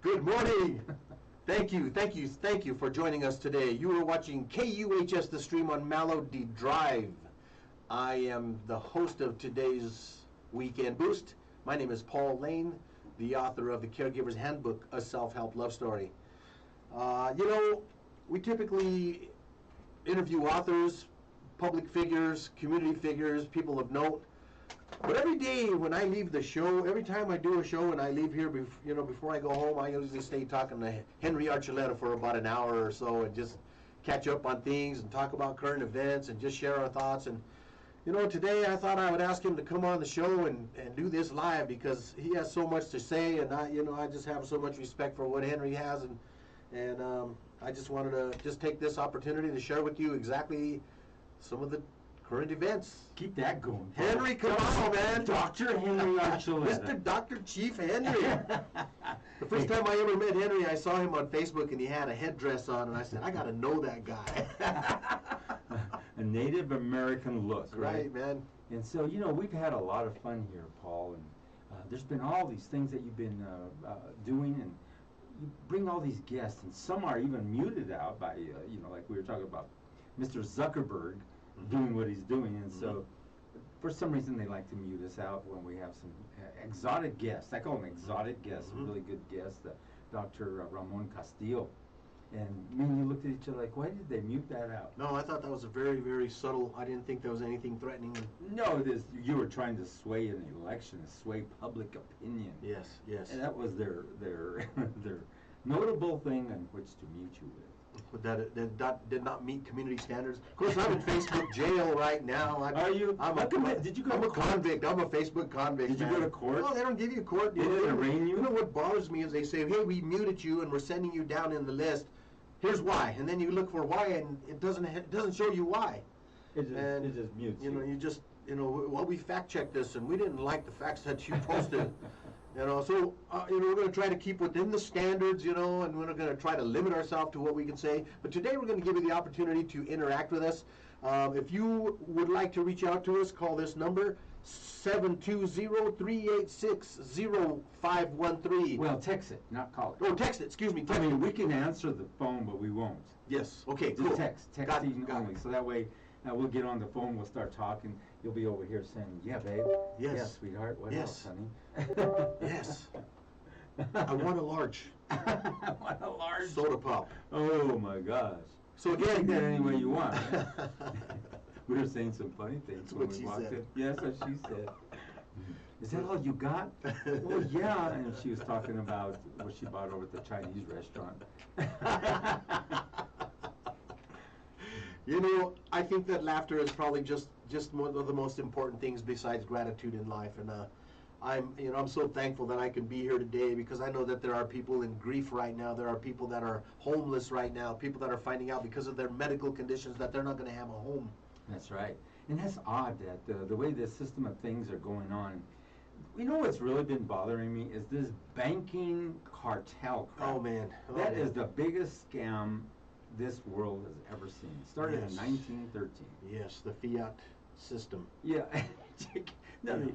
Good morning. Thank you for joining us today. You are watching KUHS, the stream on Melody Drive. I am the host of today's Weekend Boost. My name is Paul Lane, the author of the Caregiver's Handbook, a self-help love story. We typically interview authors, public figures, community figures, people of note. But every day when I leave the show, every time I do a show and I leave here, before I go home, I usually stay talking to Henry Archuleta for about an hour or so and just catch up on things and talk about current events and just share our thoughts. And today I thought I would ask him to come on the show and do this live because he has so much to say, and I just have so much respect for what Henry has, and I just wanted to just take this opportunity to share with you exactly some of the current events. Keep that going, Paul. Henry, come on, man. Dr. Henry Archuleta. Mr. Dr. Chief Henry. The first time I ever met Henry, I saw him on Facebook and he had a headdress on, and I said, I got to know that guy. A Native American look, right, man. And so, we've had a lot of fun here, Paul, and there's been all these things that you've been doing, and you bring all these guests, and some are even muted out by, like we were talking about Mr. Zuckerberg doing what he's doing, and so for some reason they like to mute us out when we have some exotic guests. I call them exotic guests, really good guests, Dr. Ramon Castillo. And me and you looked at each other like, why did they mute that out? No, I thought that was a very, very subtle. I didn't think there was anything threatening. No, it is. You were trying to sway an election, sway public opinion. Yes. And that was their their notable thing on which to mute you with. That did not meet community standards. Of course, I'm in Facebook jail right now. Are you? Did you go to court? I'm a convict. I'm a Facebook convict. Did you go to court? No, they don't give you court. They didn't arraign you? You know what bothers me is they say, hey, we muted you and we're sending you down in the list. Here's why. And then you look for why, and it doesn't show you why. It just mutes you. Well, we fact checked this, and we didn't like the facts that you posted. So we're going to try to keep within the standards, and we're going to try to limit ourselves to what we can say. But today we're going to give you the opportunity to interact with us. If you would like to reach out to us, call this number, 720-386-0513. Well, text it, not call it. Oh, text it. Excuse me. I mean, we can answer the phone, but we won't. Yes. Okay, Just cool. texting only. So that way, we'll get on the phone, we'll start talking. You'll be over here saying, yeah, babe. Yes. Yeah, sweetheart. What else, honey? Yes. I want a large. I want a large soda pop. Oh, my gosh. So again, take that any way you want. We were saying some funny things that's when what we she walked said. in. Yes, what she said. Is that all you got? Well, yeah. And she was talking about what she bought over at the Chinese restaurant. I think that laughter is probably just one of the most important things besides gratitude in life. And I'm so thankful that I can be here today because I know that there are people in grief right now. There are people that are homeless right now, people that are finding out because of their medical conditions that they're not going to have a home. That's right. And that's odd that the way this system of things are going on. What's really been bothering me is this banking cartel crap. Oh, man. That is the biggest scam this world has ever seen. It started in 1913. Yes, the fiat system. Yeah.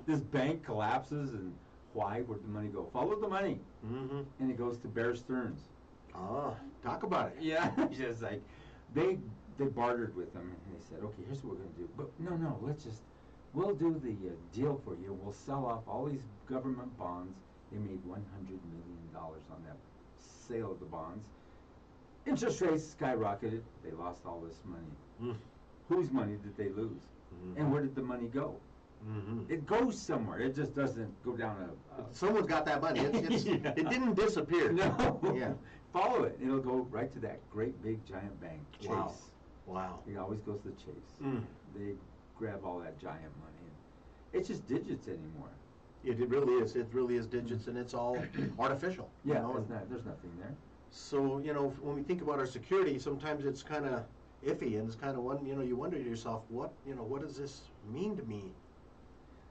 This bank collapses, and why? Where'd the money go? Follow the money. Mm-hmm. And it goes to Bear Stearns. Talk about it. Yeah. Just like, they bartered with them, and they said, okay, here's what we're going to do. But no, we'll do the deal for you. We'll sell off all these government bonds. They made $100 million on that sale of the bonds. Interest rates skyrocketed. They lost all this money. Whose money did they lose? And where did the money go? It goes somewhere. It just doesn't go down Someone's got that money. It didn't disappear. No. Yeah. Follow it. It'll go right to that great big giant bank, Chase. Wow. It always goes to Chase. They grab all that giant money. And it's just digits anymore. It really is. It really is digits, and it's all artificial. Yeah, there's nothing there. So, when we think about our security, sometimes it's kind of iffy, and it's kind of you wonder to yourself, what does this mean to me?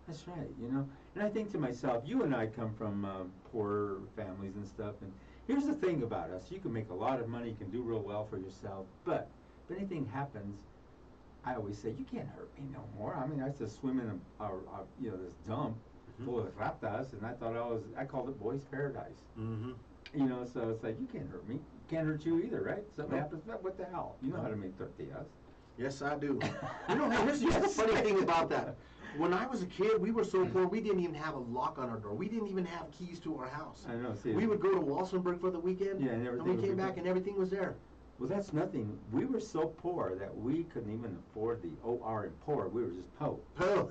That's right, And I think to myself, you and I come from poor families and stuff, and here's the thing about us. You can make a lot of money, you can do real well for yourself, but if anything happens, I always say, you can't hurt me no more. I mean, I used to swim in this dump full of ratas, and I thought I called it boys' paradise. You know, so it's like, you can't hurt me. Can't hurt you either, right? Something Nope. happens, what the hell? You know how to make tortillas. Yes, I do. You know, here's the funny thing about that. When I was a kid, we were so poor, we didn't even have a lock on our door. We didn't even have keys to our house. I know, see. We would go to Walsenburg for the weekend, Yeah, and and everything we would came be back good. and everything was there. Well, that's nothing. We were so poor that we couldn't even afford the OR in poor. We were just po. Oh.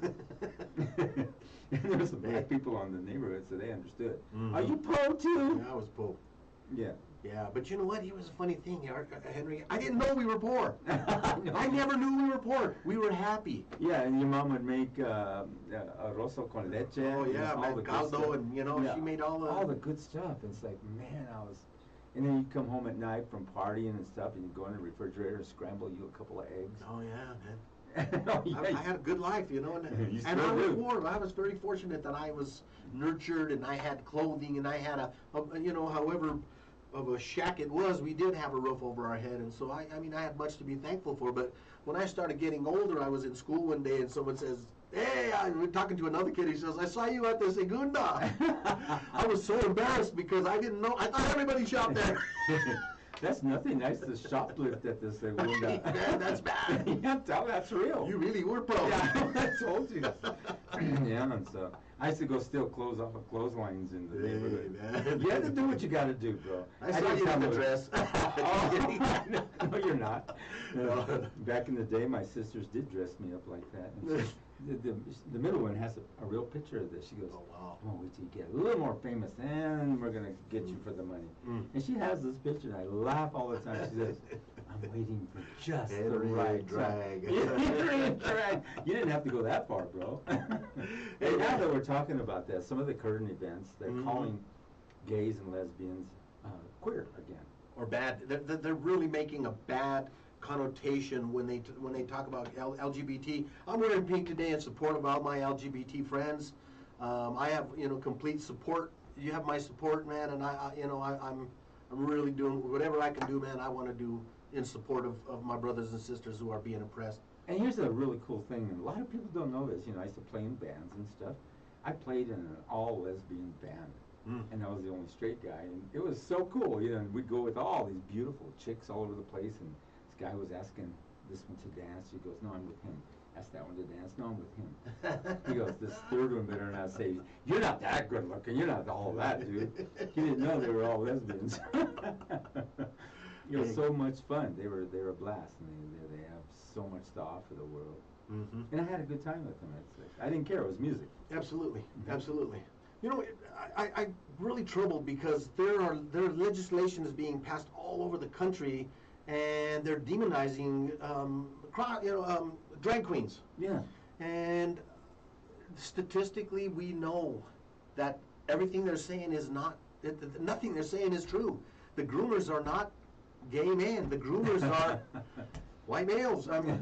And there were some black people on the neighborhood, so they understood. Mhm. Are you po too? Yeah, I was poor. Yeah. Yeah, but you know what? Here was a funny thing, Henry. I didn't know we were poor. No. I never knew we were poor. We were happy. Yeah, and your mom would make arroz con leche. Oh and yeah, all the good caldo, stuff. and you know, Yeah, she made all the good stuff. And it's like, man, and then you come home at night from partying and stuff, and you go in the refrigerator and scramble you a couple of eggs. Oh yeah, man. Oh, yeah. I had a good life, you know, and, You and still I was do. warm. I was very fortunate that I was nurtured, and I had clothing, and I had you know, however of a shack it was, we did have a roof over our head, and so I mean, I had much to be thankful for. But when I started getting older, I was in school one day, and someone says, "Hey," I was talking to another kid. He says, "I saw you at the Segunda." I was so embarrassed because I didn't know. I thought everybody shopped there. That's nothing nice to shoplift at this Segunda. Man, that's bad. Yeah, that's real. You really were poor. Yeah, I told you. Yeah, and so I used to go steal clothes off of clotheslines in the neighborhood. Man. You have to do what you got to do, bro. I saw didn't you in have the a- dress. Oh, no, you're not. No. Back in the day, my sisters did dress me up like that. And so the middle one has a real picture of this. She goes, Oh, wow. "Come on, wait till you get a little more famous, and we're gonna get you for the money." Mm. And she has this picture, and I laugh all the time. She says, "I'm waiting for just the Henry right Drag." Henry Drag. You didn't have to go that far, bro. Hey, now that we're talking about that, some of the current events, they're Mhm. calling gays and lesbians queer again. Or bad. They're really making a bad connotation when they talk about LGBT. I'm wearing pink today in support of all my LGBT friends. I have complete support. You have my support, man, and I'm really doing whatever I can do, man. I want to do in support of my brothers and sisters who are being oppressed. And here's a really cool thing, and a lot of people don't know this. I used to play in bands and stuff. I played in an all-lesbian band, and I was the only straight guy, and it was so cool. And we'd go with all these beautiful chicks all over the place, and this guy was asking this one to dance. She goes, "No, I'm with him." Asked that one to dance. "No, I'm with him." He goes, "This third one better not say, you're not that good looking. You're not all that, dude." He didn't know they were all lesbians. It was so much fun. They were a blast, and they have so much to offer the world. Mm-hmm. And I had a good time with them. I didn't care. It was music. Absolutely, absolutely. I really troubled because there legislation is being passed all over the country, and they're demonizing drag queens. Yeah. And statistically, we know that everything they're saying is not. Nothing they're saying is true. The groomers are not gay men. The groomers are white males. And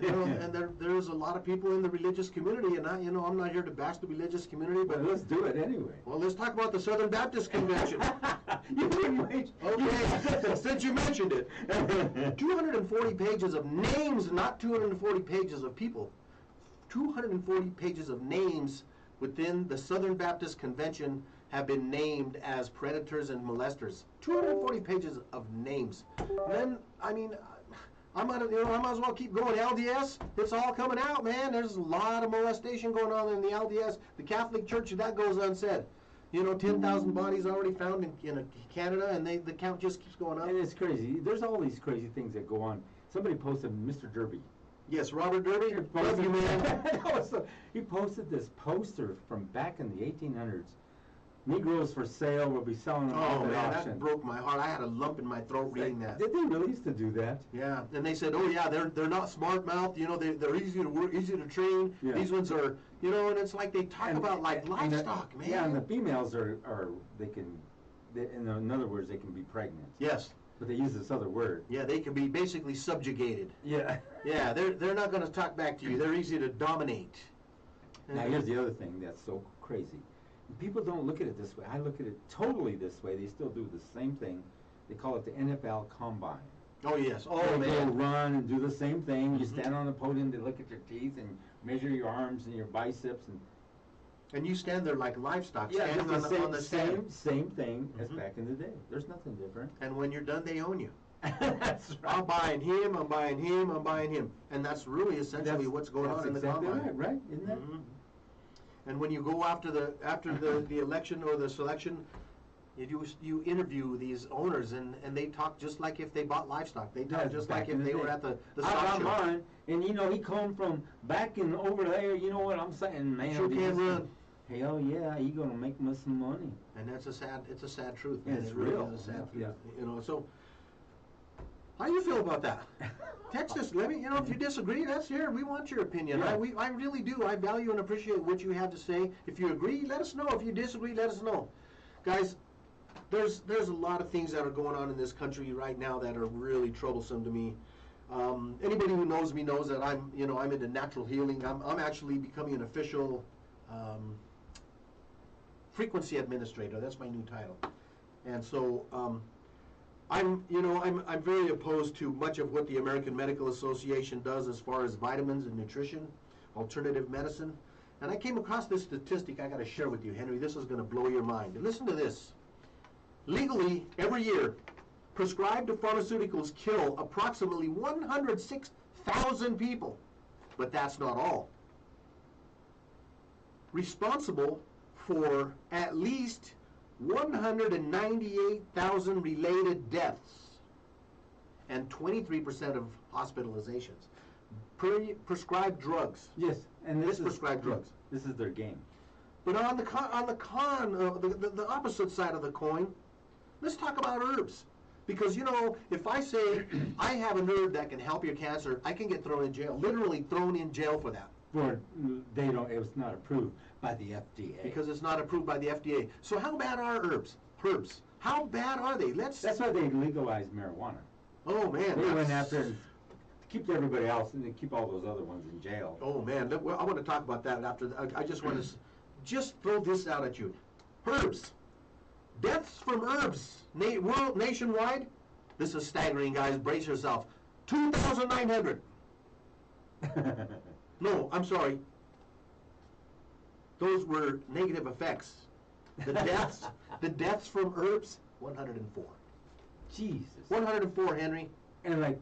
there's a lot of people in the religious community, and I'm not here to bash the religious community, but But let's do it anyway. well, let's talk about the Southern Baptist Convention. You didn't wait. Okay, since you mentioned it, 240 pages of names, not 240 pages of people. 240 pages of names within the Southern Baptist Convention have been named as predators and molesters. 240 pages of names. Then, I might as well keep going. LDS, it's all coming out, man. There's a lot of molestation going on in the LDS. The Catholic Church, that goes unsaid. 10,000 bodies already found in Canada, and the count just keeps going up. And it's crazy. There's all these crazy things that go on. Somebody posted Mr. Derby. Yes, Robert Derby, love you, man. He posted this poster from back in the 1800s. Negroes for sale will be selling them off Oh at man, auction. that broke my heart. I had a lump in my throat reading that. Did they really used to do that? Yeah, and they said, "Oh yeah, they're not smart mouthed. They're easy to work, easy to train. Yeah. These ones are, and it's like they talk about like livestock, man." Yeah, and the females are in other words, they can be pregnant. Yes. But they use this other word. Yeah, they can be basically subjugated. Yeah. Yeah, they're not going to talk back to you. They're easy to dominate. Now here's the other thing that's so crazy. People don't look at it this way. I look at it totally this way. They still do the same thing. They call it the NFL Combine. Oh yes. Oh They go man. run and do the same thing. You stand on the podium, they look at your teeth and measure your arms and your biceps. And And you stand there like livestock, Yeah, standing it's on the stand. same thing as Mhm. back in the day. There's nothing different. And when you're done, they own you. That's right. I'm buying him, I'm buying him, I'm buying him. And that's really essentially what's going on in the exactly combine. right, isn't that? Mhm. And when you go after the election or the selection, you interview these owners, and they talk just like if they bought livestock. They talk That's just back like in if the they were day. at the I stock got show. mine, and you know, he come from back in over there. You know what I'm saying, man? Sure can run. Hell yeah, he gonna make me some money. And it's a sad truth. Yeah, Man. it's It really real. is a sad Yeah. truth. You know, so how do you feel about that? Text us. Let me, you know, if you disagree, that's here. We want your opinion. Yeah. I really do. I value and appreciate what you have to say. If you agree, let us know. If you disagree, let us know. Guys, there's a lot of things that are going on in this country right now that are really troublesome to me. Anybody who knows me knows that I'm into natural healing. I'm actually becoming an official frequency administrator. That's my new title. And so I'm very opposed to much of what the American Medical Association does as far as vitamins and nutrition, alternative medicine. And I came across this statistic I got to share with you, Henry. This is going to blow your mind. And listen to this. Legally, every year, prescribed pharmaceuticals kill approximately 106,000 people. But that's not all. Responsible for at least 198,000 related deaths and 23% of hospitalizations. Prescribed drugs. Yes, and this is Misprescribed drugs. This is their game. But on the opposite side of the coin, let's talk about herbs. Because, you know, if I say I have an herb that can help your cancer, I can get thrown in jail, literally thrown in jail for that. It was not approved by the FDA. Because it's not approved by the FDA. So how bad are herbs? How bad are they? That's why they legalized marijuana. Oh man. They went after it to keep everybody else and they keep all those other ones in jail. Oh man, I want to talk about that after. I just want to just throw this out at you. Herbs. Deaths from herbs nationwide. This is staggering, guys. Brace yourself. 2,900. No, I'm sorry. Those were negative effects. The deaths from herbs, 104. Jesus. 104, Henry. And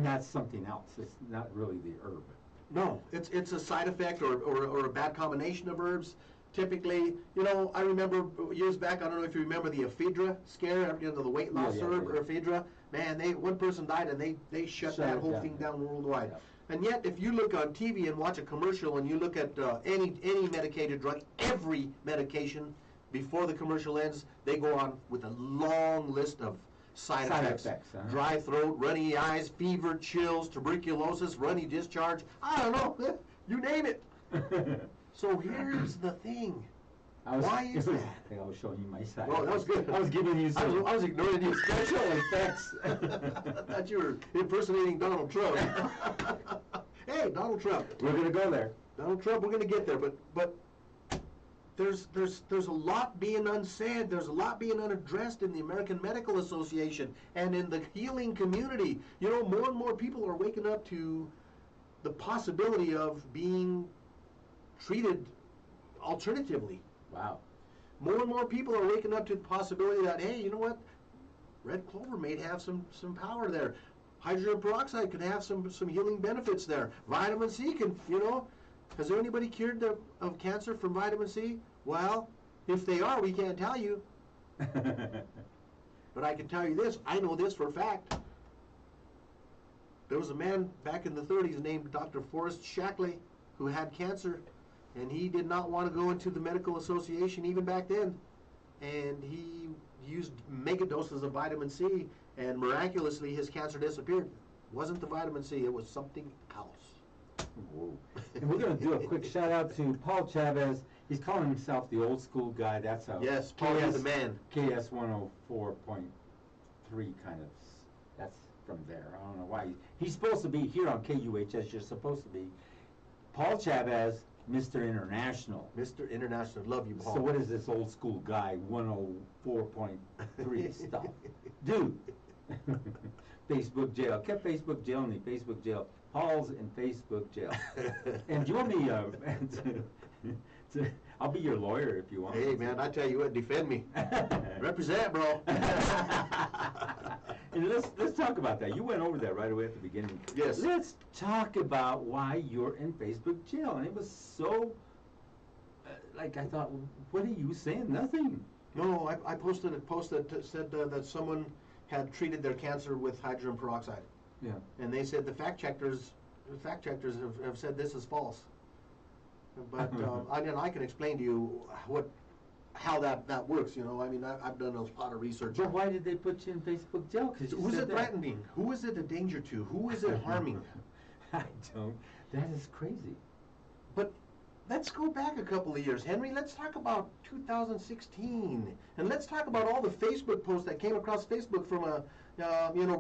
that's something else. It's not really the herb. No, it's a side effect or a bad combination of herbs. Typically, you know, I remember years back, I don't know if you remember the ephedra scare, the weight loss herb, or ephedra. Man, one person died and they shut that whole thing down worldwide. Yeah. And yet, if you look on TV and watch a commercial and you look at any medicated drug, every medication, before the commercial ends, they go on with a long list of side effects. Uh-huh. Dry throat, runny eyes, fever, chills, tuberculosis, runny discharge. I don't know, you name it. So here's the thing. Why is that? I was showing you my side. Well, that was good. I was giving you some. I was ignoring you. Special effects. I thought you were impersonating Donald Trump. Hey, Donald Trump. We're gonna go there. Donald Trump, we're gonna get there, but there's a lot being unsaid. There's a lot being unaddressed in the American Medical Association and in the healing community. You know, more and more people are waking up to the possibility of being treated alternatively. Wow. More and more people are waking up to the possibility that, hey, you know what? Red clover may have some power there. Hydrogen peroxide could have some healing benefits there. Vitamin C can, you know, has there anybody cured of cancer from vitamin C? Well, if they are, we can't tell you. But I can tell you this, I know this for a fact. There was a man back in the 30s named Dr. Forrest Shackley who had cancer, and he did not want to go into the medical association even back then. And he used mega doses of vitamin C, and miraculously his cancer disappeared. It wasn't the vitamin C, it was something else. Whoa. And we're going to do a quick shout out to Paul Chavez. He's calling himself the old school guy. That's how. Yes, Paul is the man. KS 104.3 kind of. That's from there. I don't know why. He's supposed to be here on KUHS. You're supposed to be. Paul Chavez, Mr. International. Mr. International, love you, Paul. So what is this old school guy 104.3 stuff? Dude. Facebook jail. Kept Facebook jail me. Facebook jail. Paul's in Facebook jail. And do you want me I'll be your lawyer if you want. Hey, man, I tell you what, defend me. Represent, bro. And let's talk about that. You went over that right away at the beginning. Yes. Let's talk about why you're in Facebook jail. And it was so, like, I thought, what are you saying? Nothing. No, I posted a post that said that someone had treated their cancer with hydrogen peroxide. Yeah. And they said the fact checkers have said this is false. But I can explain to you how that works. You know, I mean, I've done a lot of research. But why did they put you in Facebook jail? Who's it threatening? Who is it a danger to? Who is it harming? I don't. That is crazy. But let's go back a couple of years, Henry. Let's talk about 2016, and let's talk about all the Facebook posts that came across Facebook from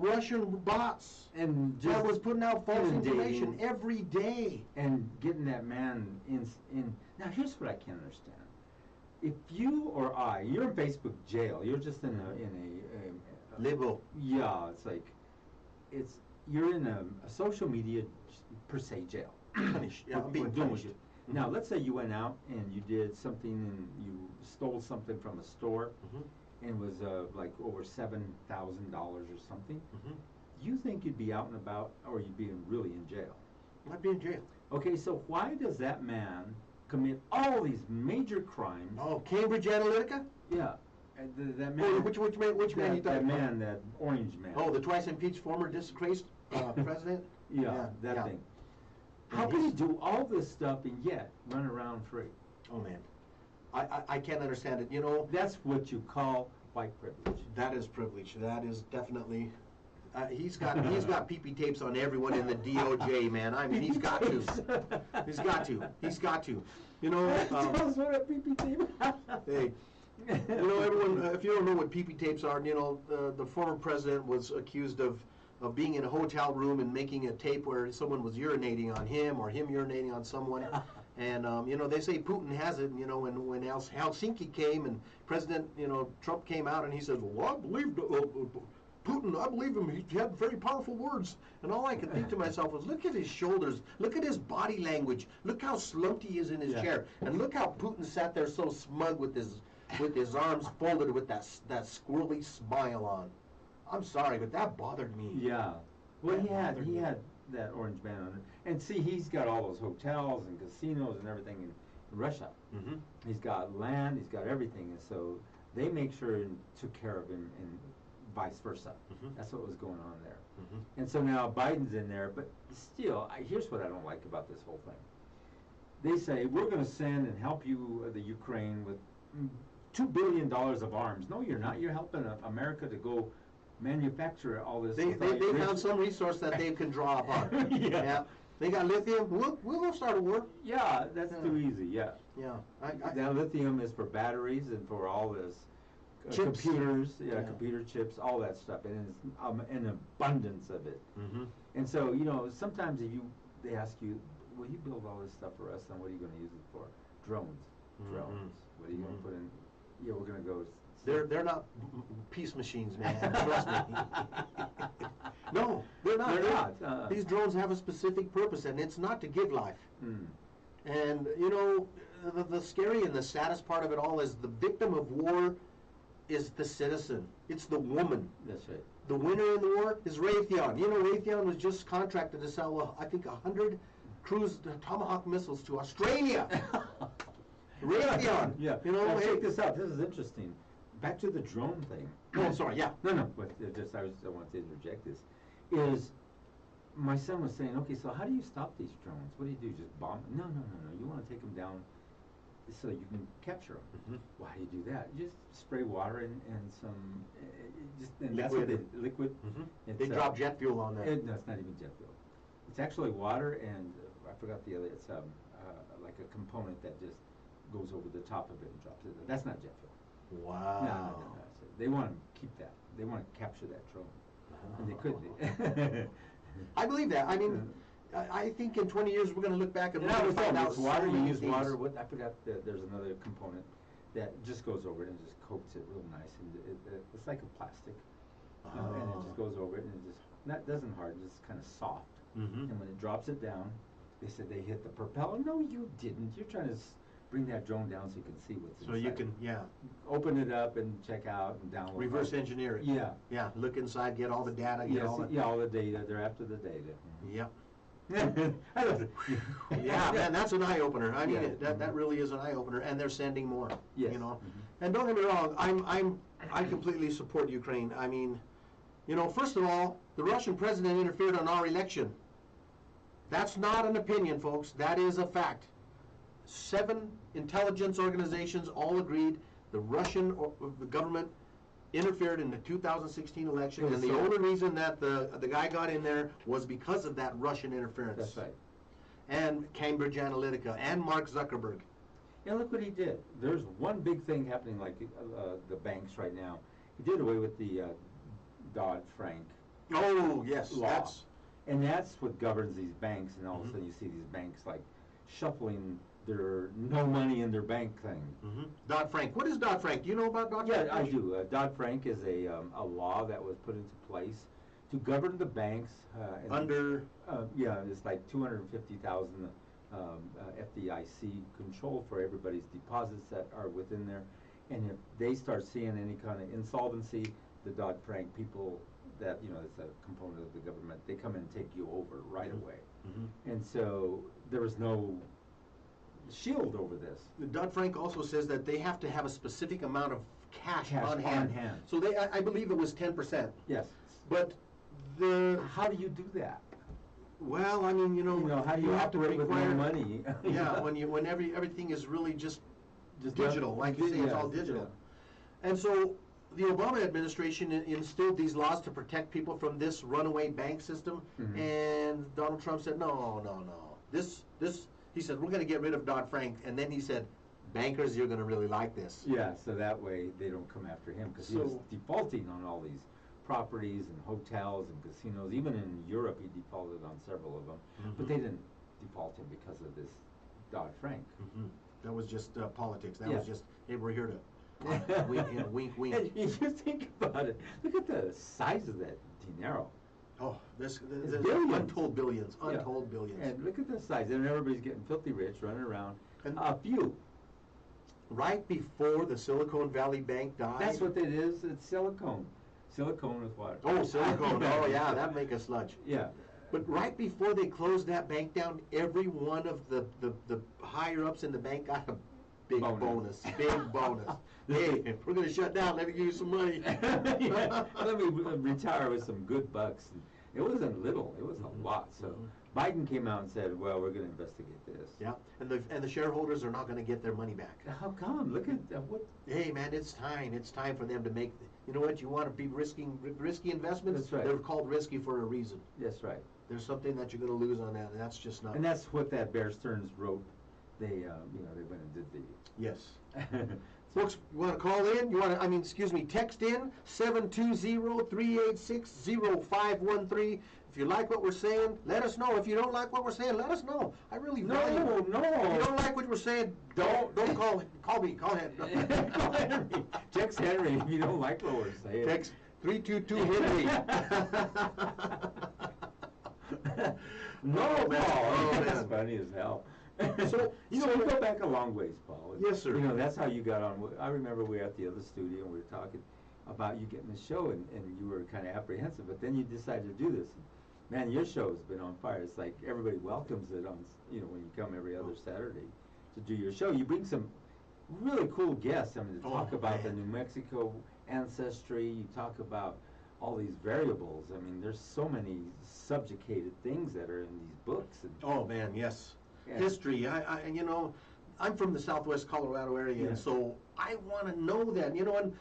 Russian bots And that just was putting out false inundating information every day. and getting that man in. Now, here's what I can't understand. If you or you're in Facebook jail, you're just in a Liberal. yeah, it's like, you're in a social media per se jail. Punished. Yeah, for being doing punished. it. Now, let's say you went out and you did something and you stole something from a store Mhm. and was like over $7,000 or something. Mhm. You think you'd be out and about, or you'd be really in jail? I'd be in jail. Okay, so why does that man commit all these major crimes? Oh, Cambridge Analytica? Yeah, and that Oh, man. which man you that, talking that about? man, that orange man. Oh, the twice impeached former disgraced president? yeah, that yeah. thing. Yeah, How can he he's- do all this stuff and yet run around free? Oh, man. I can't understand it. You know, That's what you call white privilege. that is privilege. That is definitely. He's got PP tapes on everyone in the DOJ, man. I mean, he's got to. He's got to. He's got to. You know. Tell us what a PPT. Hey, you know, everyone. If you don't know what PP tapes are, you know, the former president was accused of being in a hotel room and making a tape where someone was urinating on him or him urinating on someone. And, you know, they say Putin has it, you know, and when Helsinki came and President, you know, Trump came out and he says, well, I believe Putin, I believe him, he had very powerful words. And all I could think to myself was, look at his shoulders, look at his body language, look how slumped he is in his chair, and look how Putin sat there so smug with his arms folded with that squirrely smile on. I'm sorry, but that bothered me. Yeah. Well, That he bothered me. had that orange man on it. And see, he's got all those hotels and casinos and everything in Russia. Mm-hmm. He's got land, he's got everything, and so they make sure and took care of him and vice versa. Mhm. That's what was going on there. Mhm. And so now Biden's in there, but still, here's what I don't like about this whole thing. They say, we're going to send and help you, the Ukraine, with $2 billion of arms. No, you're not. You're helping America to go manufacture all this. They found some resource that they can draw upon. Yeah. They got lithium. We'll go start a war. Yeah, that's Yeah. too easy, yeah. Yeah. Now lithium is for batteries and for all this Chips. computers, Yeah. computer chips, all that stuff, and it's an abundance of it. Mm-hmm. And so, you know, sometimes they ask you, will you build all this stuff for us, and what are you going to use it for? Drones. Mhm. Drones. What are you going to put in? Yeah, we're going to go. They're not peace machines, man. Trust me. No, they're not. They're not. These drones have a specific purpose, and it's not to give life. Mm. And you know, the scary and the saddest part of it all is the victim of war is the citizen. It's the woman. That's right. The winner in the war is Raytheon. You know, Raytheon was just contracted to sell, I think, 100 cruise Tomahawk missiles to Australia. Raytheon. Yeah. You know, now, hey- check this out. This is interesting. Back to the drone thing. Oh, sorry. Yeah. No. But I wanted to interject this. Is my son was saying, okay, so how do you stop these drones? What do you do? Just bomb? No. You want to take them down so you can capture them. Mhm. Why do you do that? You just spray water and some and Liquid. that's what liquid. Mhm. It's, They drop jet fuel on that. No, it's not even jet fuel. It's actually water and I forgot the other. It's like a component that just goes over the top of it and drops it. That's not jet fuel. Wow. No. So they want to keep that. They want to capture that drone, and they could. I believe that. I mean, I think in 20 years we're going to look back and And we're I going was to find told out it's water. so You many use things. water. What I forgot. There's another component that just goes over it and just coats it real nice, and it's like a plastic, and it just goes over it, and it just doesn't harden. It's kind of soft. Mhm. And when it drops it down, they said they hit the propeller. No, you didn't. You're trying to bring that drone down so you can see what's So inside. you can, yeah, Open it up and check out and download. reverse engineer it. Yeah. Yeah, look inside, get all the data, get Yes, all the. yeah, all the data. They're after the data. Yep. I love it. Yeah, man, that's an eye opener. I mean, Yeah. that really is an eye opener, and they're sending more. Yes. You know, Mhm. and don't get me wrong, I completely support Ukraine. I mean, you know, first of all, the Russian president interfered on our election. That's not an opinion, folks. That is a fact. 7 intelligence organizations all agreed the Russian the government interfered in the 2016 election, and the only reason that the guy got in there was because of that Russian interference. That's right. And Cambridge Analytica and Mark Zuckerberg. And look what he did. There's one big thing happening, like the banks right now. He did away with the Dodd-Frank Oh yes, law. And that's what governs these banks, and all of a sudden you see these banks like shuffling their no money in their bank thing. Dodd-Frank. What is Dodd-Frank? Do you know about Dodd-Frank? Yeah, I do. Dodd-Frank is a law that was put into place to govern the banks. Under. Yeah, it's like 250,000 FDIC control for everybody's deposits that are within there. And if they start seeing any kind of insolvency, the Dodd-Frank people that, you know, it's a component of the government, they come and take you over right away. And so there was no shield over this. Dodd-Frank also says that they have to have a specific amount of cash on hand. hand. So I believe it was 10%. Yes. But How do you do that? well, I mean, You know, how do you have to operate with no require money? Yeah, when everything is really just Just digital, like you say, it's all yes, digital. yeah. And so the Obama administration instilled these laws to protect people from this runaway bank system, and Donald Trump said, no. He said, we're going to get rid of Dodd-Frank, and then he said, bankers, you're going to really like this. Yeah, so that way they don't come after him, because he was So- defaulting on all these properties and hotels and casinos. Even in Europe, he defaulted on several of them, but they didn't default him because of this Dodd-Frank. That was just politics. That Yeah. was just, hey, we're here to wink, wink. And you just think about it. Look at the size of that dinero. Oh, this billions. untold billions, Yeah. untold billions. And look at the size. And everybody's getting filthy rich, running around. And- A few. Right before the Silicon Valley Bank died. That's what it is. It's silicone. Silicone with what? Oh, silicone. Oh, yeah, that'd make a sludge. Yeah. But right before they closed that bank down, every one of the higher ups in the bank got a big bonus. Big bonus. Hey, if we're gonna shut down, let me give you some money. Yeah. Let me retire with some good bucks. It wasn't little. It was a lot. So Biden came out and said, well, we're going to investigate this. Yeah, and the shareholders are not gonna get their money back. How come? Look at what. Hey, man, it's time. It's time for them to make. You know what? You want to be risky investments. That's right. They're called risky for a reason. That's right. There's something that you're going to lose on that, and that's just not. And that's what that Bear Stearns wrote. They, you know, they went and did the. Yes. Folks, you want to call in? You want to, text in 720-386-0513. If you like what we're saying, let us know. If you don't like what we're saying, let us know. I really value it. No. If you don't like what we're saying, don't call me. Call ahead. Call Henry. Text Henry if you don't like what we're saying. Text 322 Henry. No, Oh, man. Paul. Oh, That's man. funny as hell. So, you know, we go back a long ways, Paul. Yes, sir. You know, that's how you got on. I remember we were at the other studio and we were talking about you getting the show, and you were kind of apprehensive, but then you decided to do this. Man, your show has been on fire. It's like everybody welcomes it on, you know, when you come every other Saturday to do your show. You bring some really cool guests. I mean, to talk about the New Mexico ancestry. You talk about all these variables. I mean, there's so many subjugated things that are in these books. And, Oh man, yes. Yeah. History. I'm from the Southwest Colorado area, Yeah. and so I want to know that. And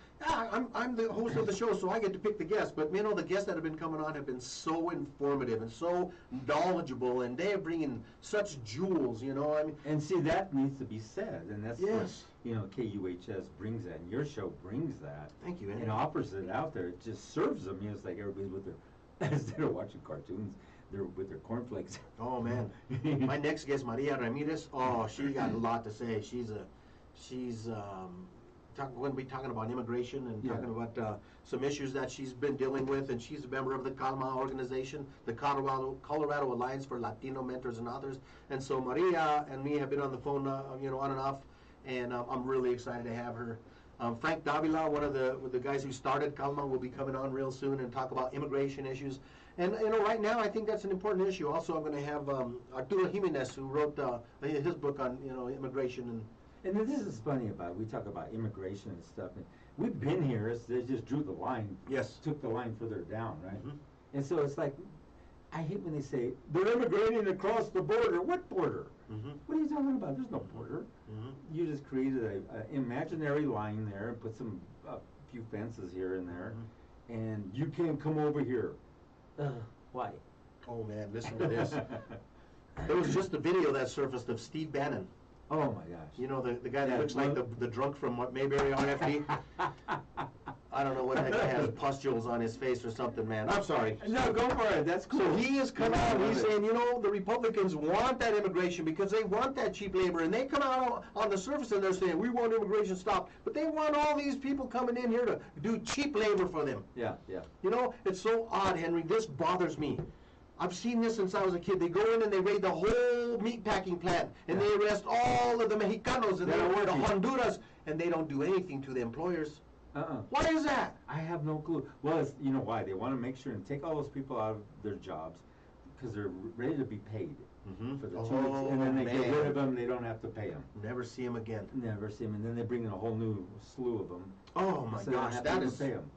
I'm the host of the show, so I get to pick the guests. But the guests that have been coming on have been so informative and so knowledgeable, and they are bringing such jewels. And see, that needs to be said, and that's Yes. what, KUHS brings that, and your show brings that. Thank you, Andy. And offers it out there. It just serves them. It's like everybody's with their, instead of watching cartoons, they're with their cornflakes. Oh man, my next guest, Maria Ramirez. Oh, she got a lot to say. She's going to be talking about immigration and talking about some issues that she's been dealing with, and she's a member of the CALMA organization, the Colorado Alliance for Latino Mentors and Authors. And so Maria and me have been on the phone, on and off, and I'm really excited to have her. Frank Davila, one of the guys who started Calma, will be coming on real soon and talk about immigration issues. And right now I think that's an important issue. Also, I'm going to have Arturo Jimenez, who wrote his book on immigration And this is funny about it. We talk about immigration and stuff, and we've been here. They just drew the line. Yes. Took the line further down, right? Mhm. And so it's like, I hate when they say they're immigrating across the border. What border? Mm-hmm. What are you talking about? There's no border. Mm-hmm. You just created an imaginary line there and put some few fences here and there, and you can't come over here. Why? Oh man, listen to this. There was just a video that surfaced of Steve Bannon. Oh my gosh. You know, the guy that Yeah, looks like the drunk from Mayberry RFD? I don't know what that guy has, pustules on his face or something, man. I'm sorry. No, go for it. That's cool. So he has come out and he's saying, the Republicans want that immigration because they want that cheap labor. And they come out on the surface and they're saying, we want immigration stopped. But they want all these people coming in here to do cheap labor for them. Yeah, yeah. It's so odd, Henry. This bothers me. I've seen this since I was a kid. They go in and they raid the whole meatpacking plant, and they arrest all of the Mexicanos and they arrest Honduras, and they don't do anything to the employers. Why is that? I have no clue. Well, it's, you know why? They want to make sure and take all those people out of their jobs because they're ready to be paid for the 2 weeks, and then they get rid of them. They don't have to pay them. Never see them again. Never see them, and then they bring in a whole new slew of them. Oh my gosh, that is. Pay them.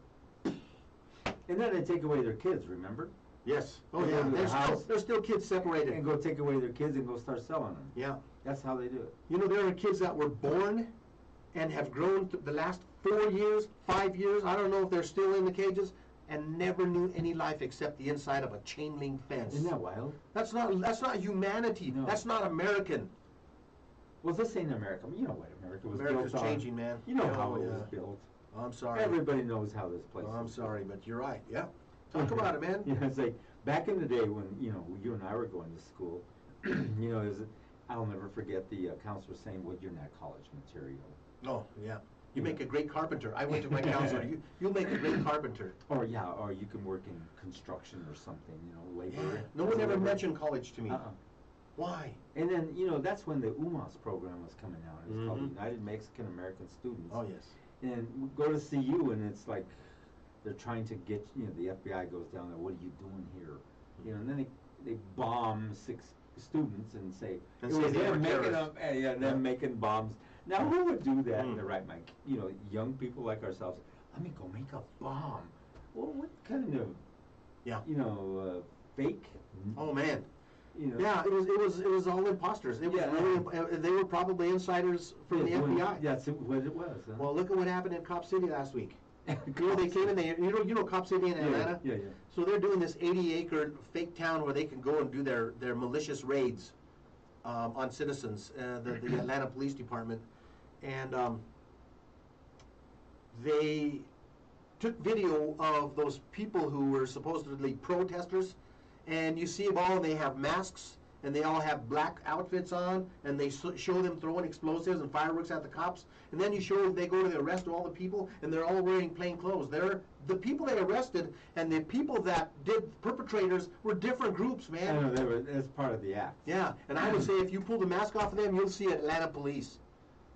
And then they take away their kids. Remember? Yes. Oh yeah. There's still kids separated. And go take away their kids and go start selling them. Yeah. That's how they do it. There are kids that were born and have grown the last 4 years, 5 years. I don't know if they're still in the cages, and never knew any life except the inside of a chain link fence. Isn't that wild? That's not humanity. No. That's not American. Well, this ain't America. You know what America was built on. America's changing, man. You know how it was built. I'm sorry. Everybody knows how this place I'm sorry, but you're right. Yeah. Talk about it, man. Yeah, it's like back in the day when, you and I were going to school, I'll never forget the counselor saying, well, you're not college material. Oh, yeah. You make a great carpenter. I went to my counselor. You'll make a great carpenter. Or you can work in construction or something, labor. Yeah. No one ever mentioned college to me. Why? And then, that's when the UMAS program was coming out. It's called United Mexican American Students. Oh, yes. And we go to CU, and it's like they're trying to get, the FBI goes down there, what are you doing here? And then they bomb 6 students and say, it was them making them making bombs. Now, who would do that in the right mind? Young people like ourselves, let me go make a bomb. Well, what kind of, fake? Oh, man. Yeah, it was all imposters. It was really, they were probably insiders from the FBI. That's what it was. Huh? Well, look at what happened in Cop City last week. They came in. You know Cop City in Atlanta. Yeah. So they're doing this 80-acre fake town where they can go and do their malicious raids on citizens. The Atlanta Police Department, and they took video of those people who were supposedly protesters. And you see them all, they have masks, and they all have black outfits on, and they show them throwing explosives and fireworks at the cops. And then they go to the arrest of all the people, and they're all wearing plain clothes. The people they arrested and the people that did perpetrators were different groups, man. I know, that's part of the act. Yeah, and I would say if you pull the mask off of them, you'll see Atlanta police.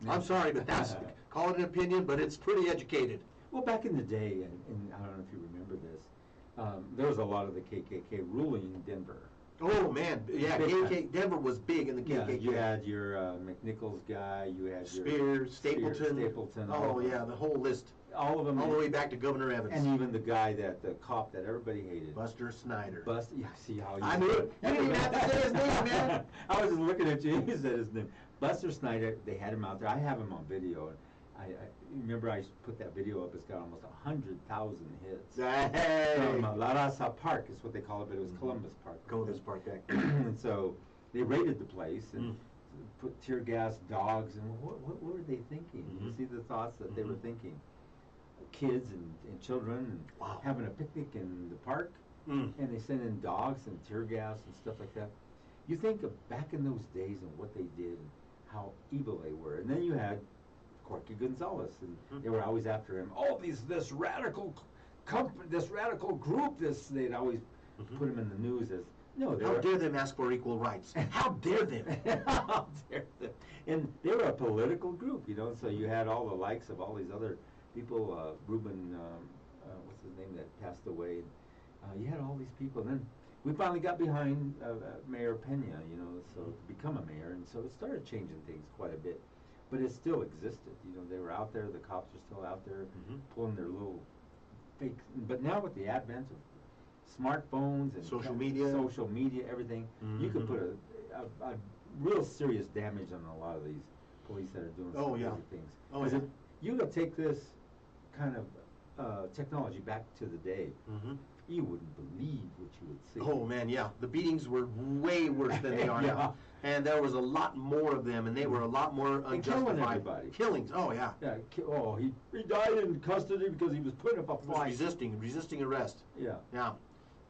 I'm sorry, but call it an opinion, but it's pretty educated. Well, back in the day, and I don't know if you remember this, there was a lot of the KKK ruling in Denver. Oh man, yeah, Denver was big in the KKK. Yeah, you had your McNichols guy, you had your Stapleton. Oh yeah, the whole list. All of them. All the way back to Governor Evans. And even the cop that everybody hated. Buster Snyder. Yeah, see how I knew it. You didn't even have to say his name, man. I was just looking at you. He said his name. Buster Snyder. They had him out there. I have him on video. I remember I put that video up. It's got almost 100,000 hits. Hey. From La Raza Park is what they call it, but it was Columbus Park. Columbus Park, yeah. And so they raided the place and put tear gas, dogs, and what were they thinking? You see the thoughts that they were thinking. Kids and children and having a picnic in the park, and they sent in dogs and tear gas and stuff like that. You think of back in those days and what they did and how evil they were. And then you had Corky Gonzalez, and they were always after him. Oh, this radical company, this radical group, they'd always put him in the news as No, they How were. dare them ask for equal rights? How dare them? How dare them? And they were a political group, you know. So you had all the likes of all these other people. Reuben, what's his name, that passed away. You had all these people. And then we finally got behind Mayor Pena, you know, so to become a mayor, and so it started changing things quite a bit. But it still existed, you know. They were out there. The cops are still out there pulling their little fake. But now with the advent of smartphones and social media, everything, you could put a real serious damage on a lot of these police that are doing some crazy things. Oh, yeah. You could take this kind of technology back to the day. You wouldn't believe what you would see. Oh man, yeah. The beatings were way worse than they are now. And there was a lot more of them, and they were a lot more unjustified. Killing everybody. Killings, oh yeah. Yeah, he died in custody because he was putting up a fight. Resisting arrest. Yeah. Yeah.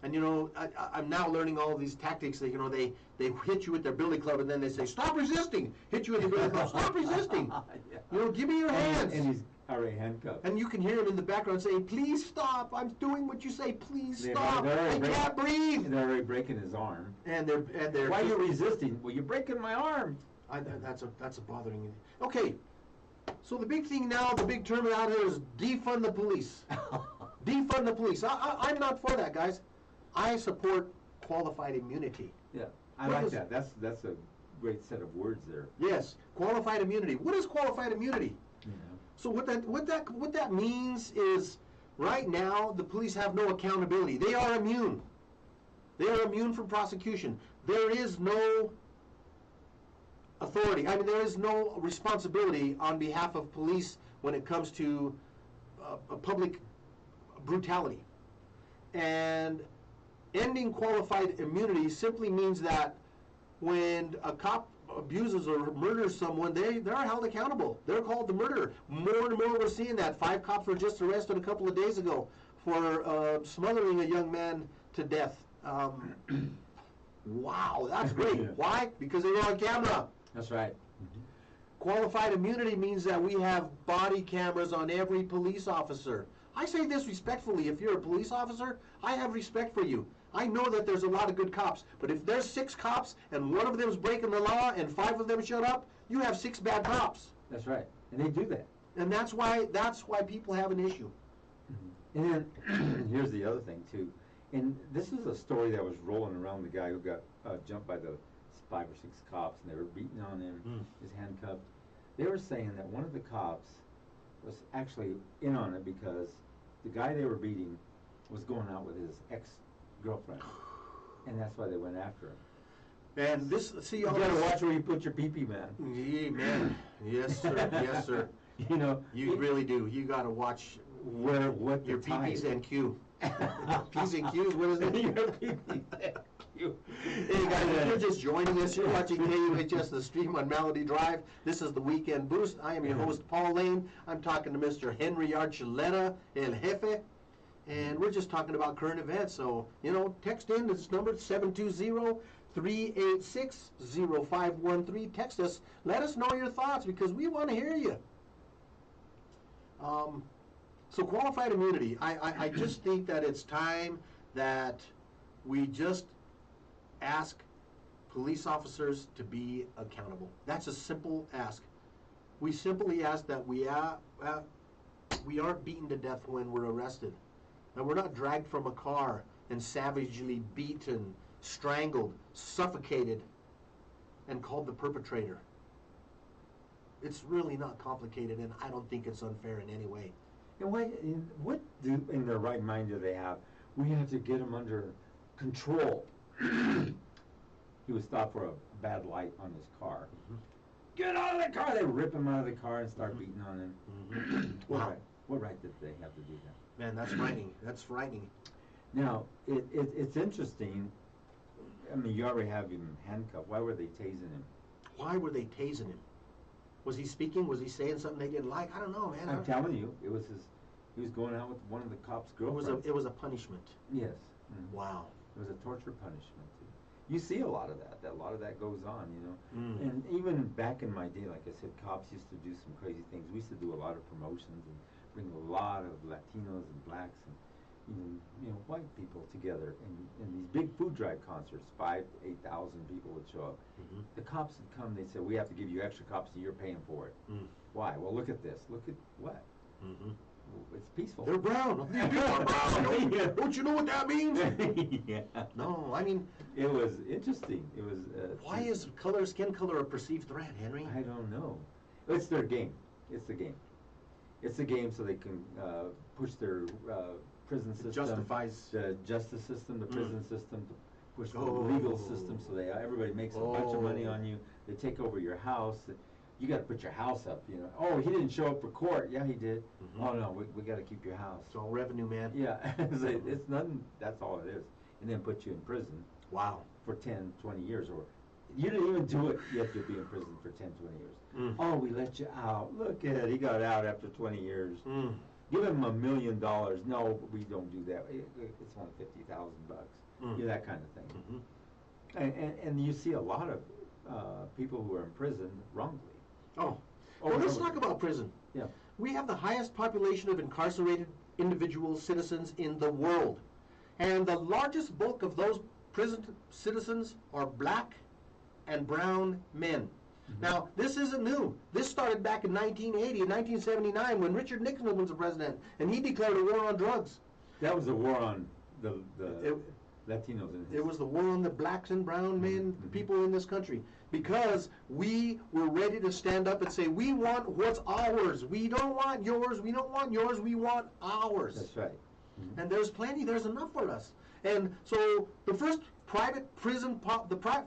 And you know, I'm now learning all of these tactics that, you know, they hit you with their billy club and then they say, stop resisting! Hit you with the billy club, stop resisting! Yeah. You know, give me your hands! And he's already handcuffed. And you can hear him in the background saying, please stop, I'm doing what you say, please stop, they're I can't breathe! They're already breaking his arm. And they're Why are you resisting? Well, you're breaking my arm. That's a bothering. Okay, so the big thing now, the big term out here is defund the police. Defund the police. I'm not for that, guys. I support qualified immunity. Yeah, I like that. That's a great set of words there. Yes, qualified immunity. What is qualified immunity? Yeah. So what that means is, right now the police have no accountability. They are immune. They are immune from prosecution. There is no authority. I mean, there is no responsibility on behalf of police when it comes to public brutality. And ending qualified immunity simply means that when a cop abuses or murders someone, they are held accountable. They're called the murderer. More and more we're seeing that. 5 cops were just arrested a couple of days ago for smothering a young man to death. Wow, that's great. Yeah. Why? Because they were on camera. That's right. Qualified immunity means that we have body cameras on every police officer. I say this respectfully. If you're a police officer, I have respect for you. I know that there's a lot of good cops, but if there's 6 cops and one of them's breaking the law and 5 of them shut up, you have 6 bad cops. That's right. And they do that. And that's why people have an issue. And then here's the other thing too. And this is a story that was rolling around, the guy who got jumped by the 5 or 6 cops, and they were beating on him, his handcuffed. They were saying that one of the cops was actually in on it because the guy they were beating was going out with his ex-girlfriend, and that's why they went after him. And this, see, You gotta watch where you put your pee-pee, man. Yeah, man. Yes, sir. Yes, sir. You know, You really do. You gotta watch what your the time. P's and Q. P's and Q's, what is it? Your P's and Q. Hey guys, if you're just joining us, you're watching KUHS, the stream on Melody Drive. This is the Weekend Boost. I am your host, Paul Lane. I'm talking to Mr. Henry Archuleta, El Jefe, and we're just talking about current events. So, you know, text in. This number 720-386-0513. Text us. Let us know your thoughts because we want to hear you. So qualified immunity. I just think that it's time that we just ask police officers to be accountable. That's a simple ask. We simply ask that we aren't beaten to death when we're arrested. That we're not dragged from a car and savagely beaten, strangled, suffocated, and called the perpetrator. It's really not complicated, and I don't think it's unfair in any way. And what in their right mind do they have? We have to get him under control. He was stopped for a bad light on his car. Get out of the car! They rip him out of the car and start beating on him. Wow. What right did they have to do that? Man, that's frightening. That's frightening. Now, it's interesting. I mean, you already have him handcuffed. Why were they tasing him? Why were they tasing him? Was he speaking? Was he saying something they didn't like? I don't know, man. I'm telling you, he was going out with one of the cops' girlfriends. It was a punishment. Yes. Wow. It was a torture punishment. You see a lot of that. A lot of that goes on, you know. And even back in my day, like I said, cops used to do some crazy things. We used to do a lot of promotions and bring a lot of Latinos and blacks. And white people together in these big food drive concerts, 5,000 to 8,000 people would show up. Mm-hmm. The cops would come. They said, "We have to give you extra cops, so you're paying for it." Mm. Why? Well, look at this. Look at what? Mm-hmm. It's peaceful. They're brown. These people are brown. Don't you know what that means? Yeah. No, I mean, It was interesting. It was. why is skin color a perceived threat, Henry? I don't know. It's their game. It's the game. It's the game so they can push their prison system. Justifies the justice system, the prison system, to push the Oh. legal system so everybody makes a bunch of money on you. They take over your house. You got to put your house up. Oh, he didn't show up for court. Yeah, he did. Mhm. Oh no, we got to keep your house. It's all revenue, man. Yeah, it's nothing. That's all it is. And then put you in prison Wow. for 10, 20 years, or you didn't even do it. You have to be in prison for 10, 20 years. Mm. Oh, we let you out. Look at it. He got out after 20 years. Mm. Give him $1 million. No, we don't do that. It's only $50,000. Mm. That kind of thing. Mm-hmm. And you see a lot of people who are in prison wrongly. Oh. Oh, Well, let's no. talk about prison. Yeah. We have the highest population of incarcerated individual citizens in the world. And the largest bulk of those prison citizens are black and brown men. Mhm. Now, this isn't new. This started back in 1980 and 1979 when Richard Nixon was the president, and he declared a war on drugs. That was a war on the It, Latinos in his. it was the war on the blacks and brown men, Mhm. people in this country, because we were ready to stand up and say, we want what's ours. We don't want yours. We don't want yours. We want ours. That's right. Mhm. And there's plenty. There's enough for us. And so the first private prison,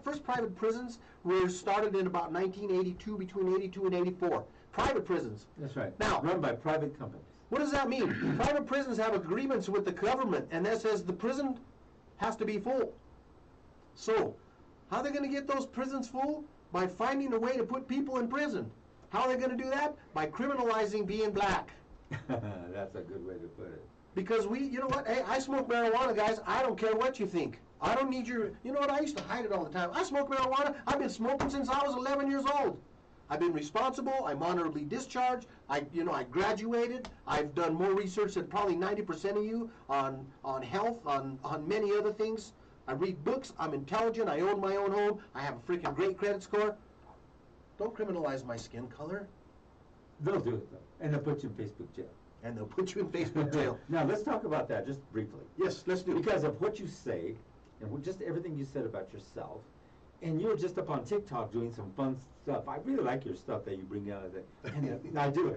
first private prisons were started in about 1982, between 82 and 84. Private prisons. That's right. Now- run by private companies. What does that mean? Private prisons have agreements with the government, and that says the prison has to be full. So, how are they going to get those prisons full? By finding a way to put people in prison. How are they going to do that? By criminalizing being black. That's a good way to put it. Because you know what? Hey, I smoke marijuana, guys. I don't care what you think. I don't need you know what? I used to hide it all the time. I smoke marijuana. I've been smoking since I was 11 years old. I've been responsible. I'm honorably discharged. I graduated. I've done more research than probably 90% of you on health, on many other things. I read books. I'm intelligent. I own my own home. I have a freaking great credit score. Don't criminalize my skin color, They'll do it though, and they'll put you in Facebook jail. and they'll put you in Facebook jail. Now let's talk about that just briefly. Yes, let's do it. Because of what you say, and just everything you said about yourself, and you're just up on TikTok doing some fun stuff. I really like your stuff that you bring out of it. And I do.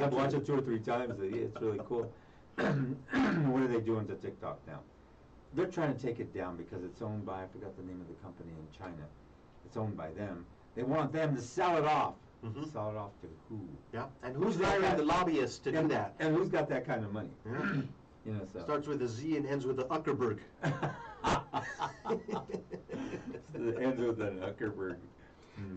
I've watched it 2 or 3 times. It's really cool. What are they doing to TikTok now? They're trying to take it down because it's owned by, I forgot the name of the company in China. It's owned by them. They want them to sell it off. Mhm. Sell it off to who? Yeah, and who's got hiring that? the lobbyists to do that? And who's got that kind of money? Yeah. So. Starts with a Z and ends with a Zuckerberg. It ends with an Zuckerberg.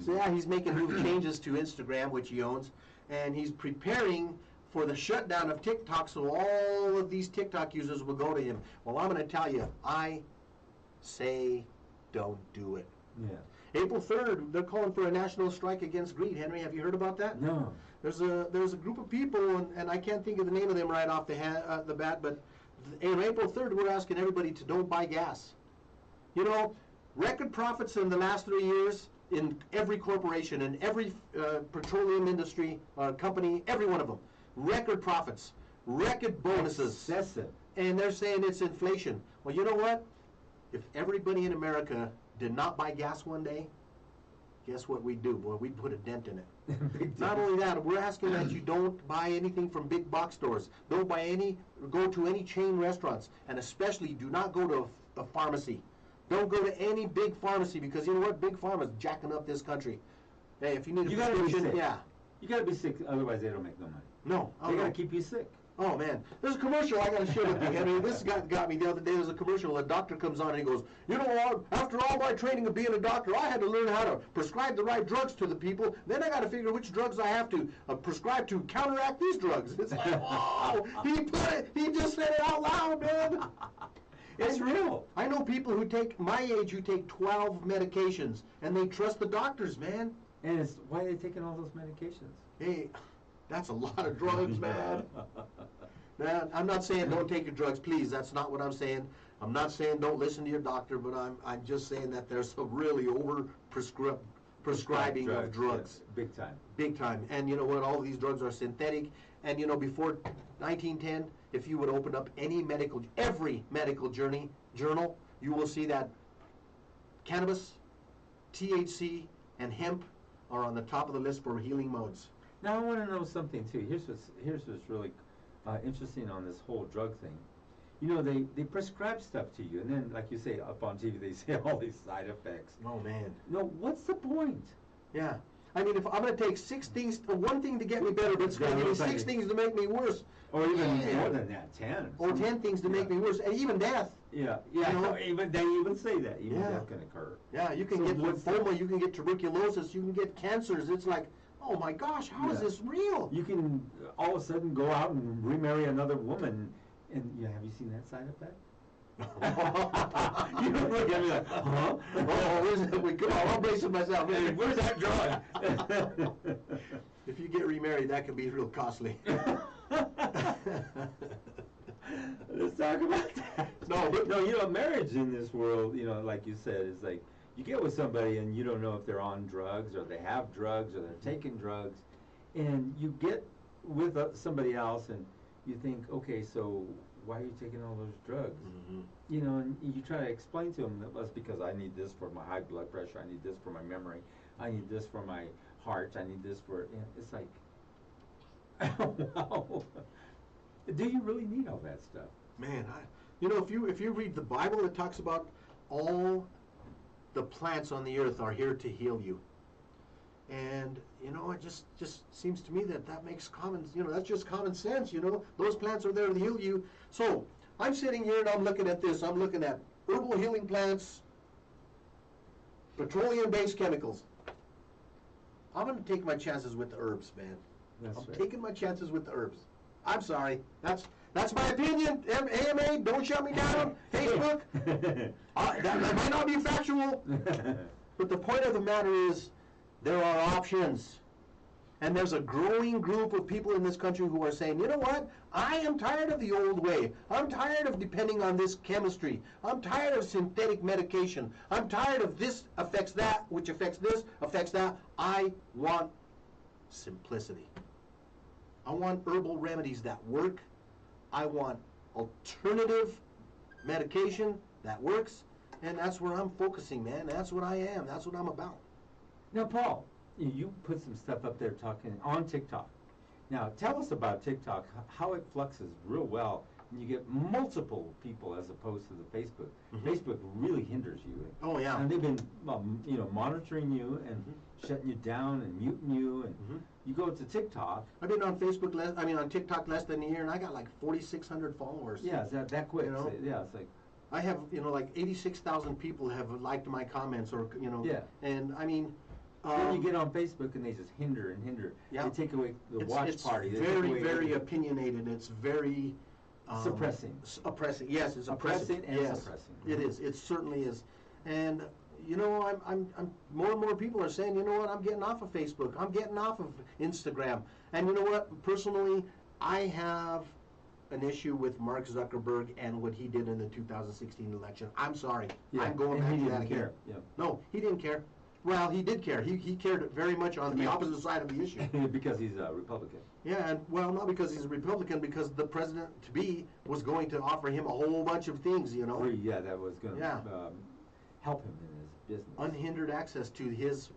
So yeah, he's making new changes to Instagram, which he owns, and he's preparing for the shutdown of TikTok, so all of these TikTok users will go to him. Well, I'm going to tell you, I say don't do it. Yeah. April 3rd, they're calling for a national strike against greed. Henry, have you heard about that? No. There's a group of people, and I can't think of the name of them right off the bat, but on April 3rd, we're asking everybody to don't buy gas. You know, record profits in the last 3 years in every corporation, in every petroleum industry company, every one of them. Record profits, record bonuses. Excessive. And they're saying it's inflation. Well, you know what? If everybody in America did not buy gas one day, guess what we'd do? Boy, we'd put a dent in it. Big Not deal. only that, we're asking that you don't buy anything from big box stores. Don't go to any chain restaurants. And especially do not go to a pharmacy. Don't go to any big pharmacy because you know what? Big pharma's jacking up this country. Hey, if you need a You gotta be prescription, sick. yeah. You gotta be sick, otherwise they don't make no money. No. They Oh, gotta no. keep you sick. Oh man, there's a commercial I gotta share with you, Henry. This got me the other day. There's a commercial. A doctor comes on and he goes, you know what? After all my training of being a doctor, I had to learn how to prescribe the right drugs to the people. Then I got to figure which drugs I have to prescribe to counteract these drugs. It's like, whoa! He just said it out loud, man. It's real. I know people who take my age who take 12 medications and they trust the doctors, man. And it's why are they taking all those medications? Hey, that's a lot of drugs, man. Man, I'm not saying don't take your drugs, please. That's not what I'm saying. I'm not saying don't listen to your doctor, but I'm just saying that there's some really prescribing of drugs. Yes, big time. Big time. And you know what? All of these drugs are synthetic. And you know, before 1910, if you would open up every medical journal, you will see that cannabis, THC, and hemp are on the top of the list for healing modes. Now I want to know something too. Here's what's really interesting on this whole drug thing. You know, they prescribe stuff to you, and then, like you say, up on TV, they say all these side effects. Oh, man. No, what's the point? Yeah. I mean, if I'm going to take 6 things, one thing to get me better, but it's going to give me 6 things to make me worse. Or even more than that, 10. Or 10 things to make me worse, and even death. Yeah, You know? they even say that. Even death can occur. Yeah, you can get lymphoma, you can get tuberculosis, you can get cancers. It's like, oh my gosh, how is this real? You can all of a sudden go out and remarry another woman, and have you seen that side effect? You look at me like, huh? Come on, I'm bracing myself. Where's that drug? If you get remarried, that can be real costly. Let's talk about that. No, you know, marriage in this world, you know, like you said, is like you get with somebody and you don't know if they're on drugs or they have drugs or they're taking drugs, and you get with somebody else and you think, okay, so why are you taking all those drugs? Mm-hmm. You know, and you try to explain to them that well, it's because I need this for my high blood pressure, I need this for my memory, I need this for my heart, I need this for, it's like, wow. Do you really need all that stuff? Man, you know, if you read the Bible, it talks about all the plants on the earth are here to heal you. And, you know, it just seems to me that makes that's just common sense, you know. Those plants are there to heal you. So, I'm sitting here and I'm looking at this. I'm looking at herbal healing plants, petroleum-based chemicals. I'm going to take my chances with the herbs, man. I'm taking my chances with the herbs. I'm sorry. That's my opinion. AMA, don't shut me down. Facebook. That might not be factual. But the point of the matter is, there are options. And there's a growing group of people in this country who are saying, you know what? I am tired of the old way. I'm tired of depending on this chemistry. I'm tired of synthetic medication. I'm tired of this affects that, which affects this, affects that. I want simplicity. I want herbal remedies that work. I want alternative medication that works. And that's where I'm focusing, man. That's what I am. That's what I'm about. Now, Paul, you put some stuff up there talking on TikTok. Now, tell us about TikTok, how it fluxes real well, and you get multiple people as opposed to the Facebook. Mm-hmm. Facebook really hinders you. Oh, yeah. And they've been, monitoring you and shutting you down and muting you. And you go to TikTok. I've been on on TikTok less than a year, and I got like 4,600 followers. Yeah, that quick. You know? Yeah, it's like. I have, like 86,000 people have liked my comments, or Yeah. And I mean. Then you get on Facebook and they just hinder and hinder. Yeah. They take away the watch party. It's very opinionated. It's very suppressing. Oppressing. Yes, it's oppressing and yes, suppressing. It is. It certainly is. And you know, I'm more and more people are saying, you know what? I'm getting off of Facebook. I'm getting off of Instagram. And you know what? Personally, I have an issue with Mark Zuckerberg and what he did in the 2016 election. I'm sorry. Yeah. I'm going back to that again. Care. Yeah. No, he didn't care. Well, he did care. He cared very much on the opposite side of the issue. Because he's a Republican. Yeah, and well, not because he's a Republican, because the president-to-be was going to offer him a whole bunch of things, you know. Free, yeah, that was going to help him in his business. Unhindered access to his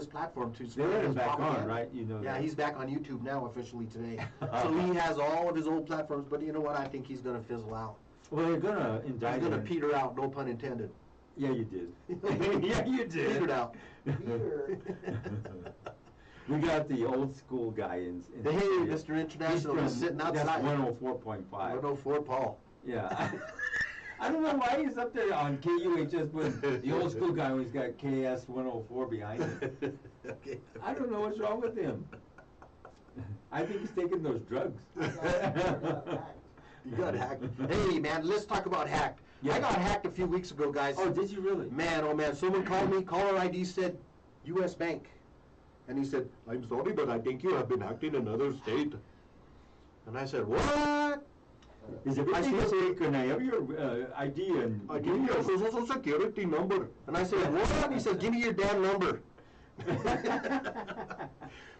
platform to spread his propaganda. On, right? You know. Yeah, he's back on YouTube now officially today. So he has all of his old platforms, but you know what? I think he's going to fizzle out. Well, they're going to indict him. He's going to peter out, no pun intended. Yeah, you did. Yeah, you did. Petered out. We got the old school guy in hey, Mr. International is sitting outside. That's 104.5. 104, Paul. Yeah. I don't know why he's up there on KUHS with the old school guy who's got KS 104 behind him. Okay. I don't know what's wrong with him. I think he's taking those drugs. You got hacked. Hey, man, let's talk about hacked. Yeah. I got hacked a few weeks ago, guys. Oh, did you really? Man, oh man, someone called me, caller ID said U.S. Bank. And he said, I'm sorry, but I think you have been hacked in another state. And I said, what? Is it I really still say, can I have your ID and I give you your social security number. And I said, what? And he says, give me your damn number.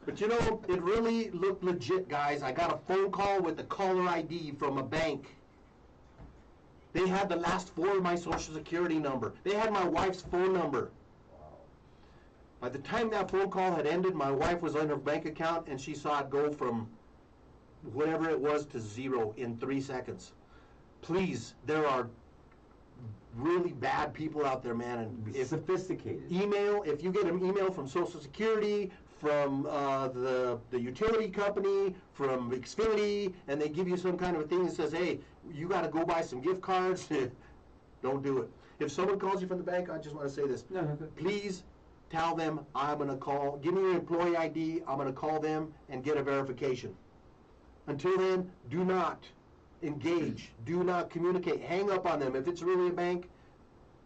But you know, it really looked legit, guys. I got a phone call with the caller ID from a bank. They had the last four of my social security number. They had my wife's phone number. By the time that phone call had ended, my wife was on her bank account and she saw it go from whatever it was to zero in 3 seconds. Please, there are really bad people out there, man. And if sophisticated. email, if you get an email from Social Security, from the utility company, from Xfinity, and they give you some kind of a thing that says, hey, you got to go buy some gift cards, don't do it. If someone calls you from the bank, I just want to say this. No. Please tell them I'm going to call, give me your employee ID, I'm going to call them and get a verification. Until then, do not engage, do not communicate, hang up on them. If it's really a bank,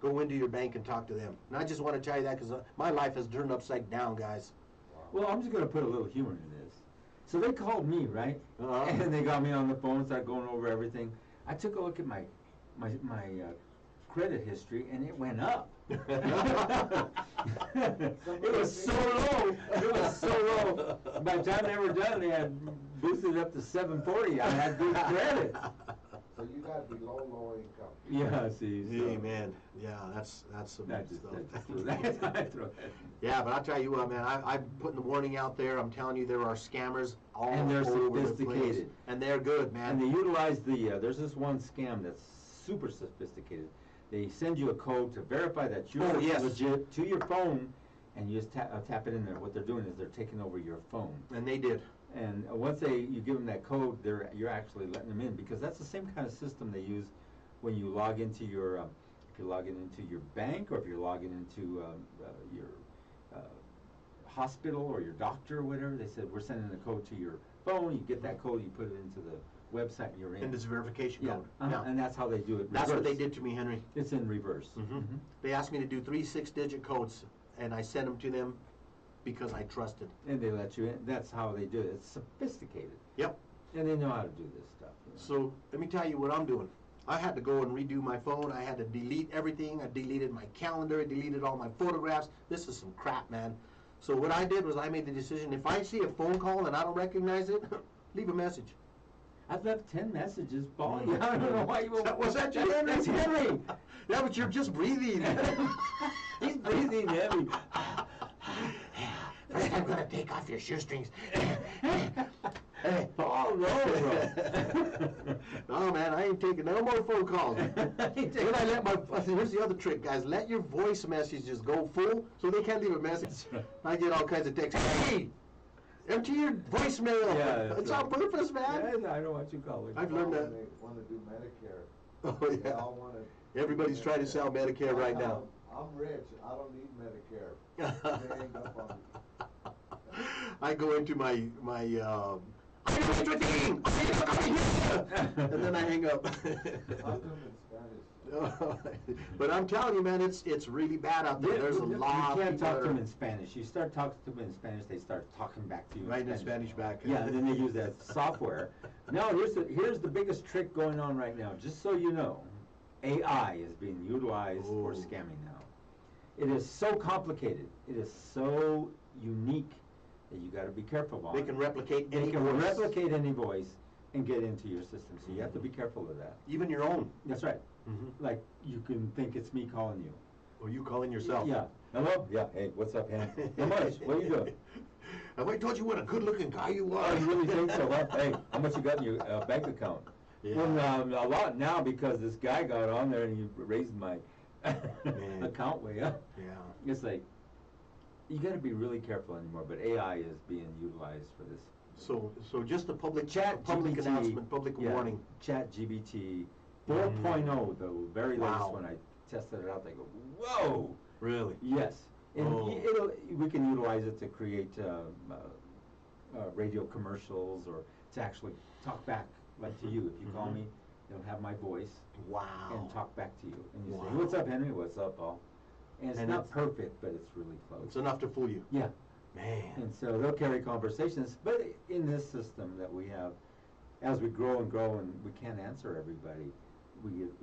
go into your bank and talk to them. And I just want to tell you that because my life has turned upside down, guys. Well, I'm just going to put a little humor in this. So they called me, right? Uh-huh. And they got me on the phone, started going over everything. I took a look at my credit history, and it went up. It was so low. It was so low. By the time they were done, they had boosted it up to 740. I had good credit. So you got below low income. Yeah, see. So Amen. Yeah, that's some That just, stuff. that just threw that. I threw that. Yeah, but I'll tell you what, man, I'm putting the warning out there. I'm telling you, there are scammers all And they're over the place. sophisticated. And they're good, man. And they utilize there's this one scam that's super sophisticated. They send you a code to verify that you're legit to your phone, and you just tap it in there. What they're doing is they're taking over your phone. And they did. And once you give them that code, you're actually letting them in, because that's the same kind of system they use when you log into your if you're logging into your bank, or if you're logging into your hospital or your doctor or whatever. They said, we're sending a code to your phone. You get that code, you put it into the website, and you're in. And it's a verification Yeah, code. and that's how they do it. That's what reverse. they did to me, Henry. It's in reverse. They asked me to do 3 6-digit codes, and I sent them to them because I trusted. And they let you in. That's how they do it. It's sophisticated. Yep. And they know how to do this stuff. So let me tell you what I'm doing. I had to go and redo my phone. I had to delete everything. I deleted my calendar. I deleted all my photographs. This is some crap, man. So what I did was I made the decision, if I see a phone call and I don't recognize it, leave a message. I've left 10 messages, Paul. I don't know why you won't. Was that you, Henry? That's Henry. Yeah, but you're just breathing. He's breathing heavy. First, I'm gonna take off your shoestrings. Paul, no. No, man, I ain't taking no more phone calls. Then I let here's the other trick, guys. Let your voice messages go full so they can't leave a message. I get all kinds of texts. Hey, empty your voicemail. Yeah, it's on purpose, man. Yeah, I know what you call it. I've learned that. They want to do Medicare. Oh, They yeah. all want to. Everybody's trying to sell Medicare right now. I'm rich. I don't need Medicare. They hang up on me. I go into my and then I hang up. Talk to them in Spanish. But I'm telling you, man, it's really bad out there. There's a lot. You can't of people talk that to are them in Spanish. You start talking to them in Spanish, they start talking back to you. right in Spanish back. Yeah, and then they use that software. Now, here's the biggest trick going on right now. Just so you know, AI is being utilized for scamming now. It is so complicated. It is so unique that you got to be careful on. They can replicate any They can voice. replicate any voice and get into your system. So you have to be careful of that. Even your own. That's right. Mm-hmm. Like, you can think it's me calling you. Or you calling yourself. Yeah. Hello? Yeah. Hey, what's up, Ham? How much? What are you doing? Have I told you what a good-looking guy you are? Oh, you really think so? Well, hey, how much you got in your bank account? Yeah. Well, a lot now, because this guy got on there and he raised my account way up. Yeah. It's like, you got to be really careful anymore. But AI is being utilized for this. So just a public GPT, announcement, public warning. ChatGPT 4.0, the very latest Wow. one. I tested it out. They go, whoa. Really? Yes, and Oh. we can utilize it to create radio commercials, or to actually talk back like to you. If you call me, it'll have my voice Wow. and talk back to you. And you Wow. say, "What's up, Henry? What's up, Paul?" And it's And not it's- perfect, but it's really close. It's enough to fool you. Yeah, Man. and so they'll carry conversations. But in this system that we have, as we grow and we can't answer everybody,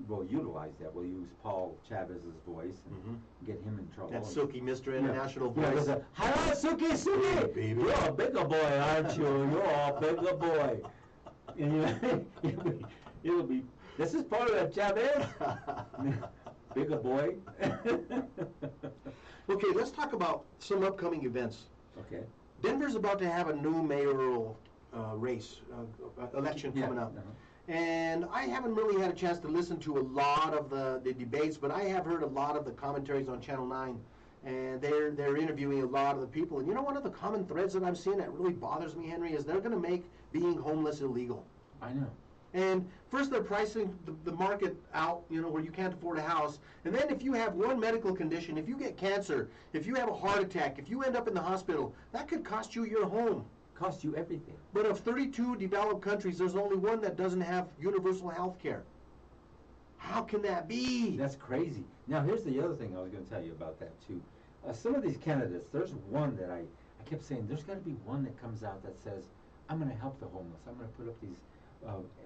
we'll utilize that. We'll use Paul Chavez's voice and get him in trouble. That silky Mr. International Yeah, voice. hello, Suki, Suki! Hey, baby. You're a bigger boy, aren't you? You're a bigger boy. And it'll be, this is part of that Chavez. Bigger boy. Okay, let's talk about some upcoming events. Okay. Denver's about to have a new mayoral race, election coming up. And I haven't really had a chance to listen to a lot of the debates, but I have heard a lot of the commentaries on Channel 9, and they're interviewing a lot of the people. And you know, one of the common threads that I'm seeing that really bothers me, Henry, is they're going to make being homeless illegal. I know. And first they're pricing the market out, you know, where you can't afford a house. And then if you have one medical condition, if you get cancer, if you have a heart attack, if you end up in the hospital, that could cost you your home. Cost you everything. But of 32 developed countries, there's only one that doesn't have universal health care. How can that be? That's crazy. Now, here's the other thing I was going to tell you about that, too. Some of these candidates, there's one that I kept saying, there's got to be one that comes out that says, I'm going to help the homeless. I'm going to put up these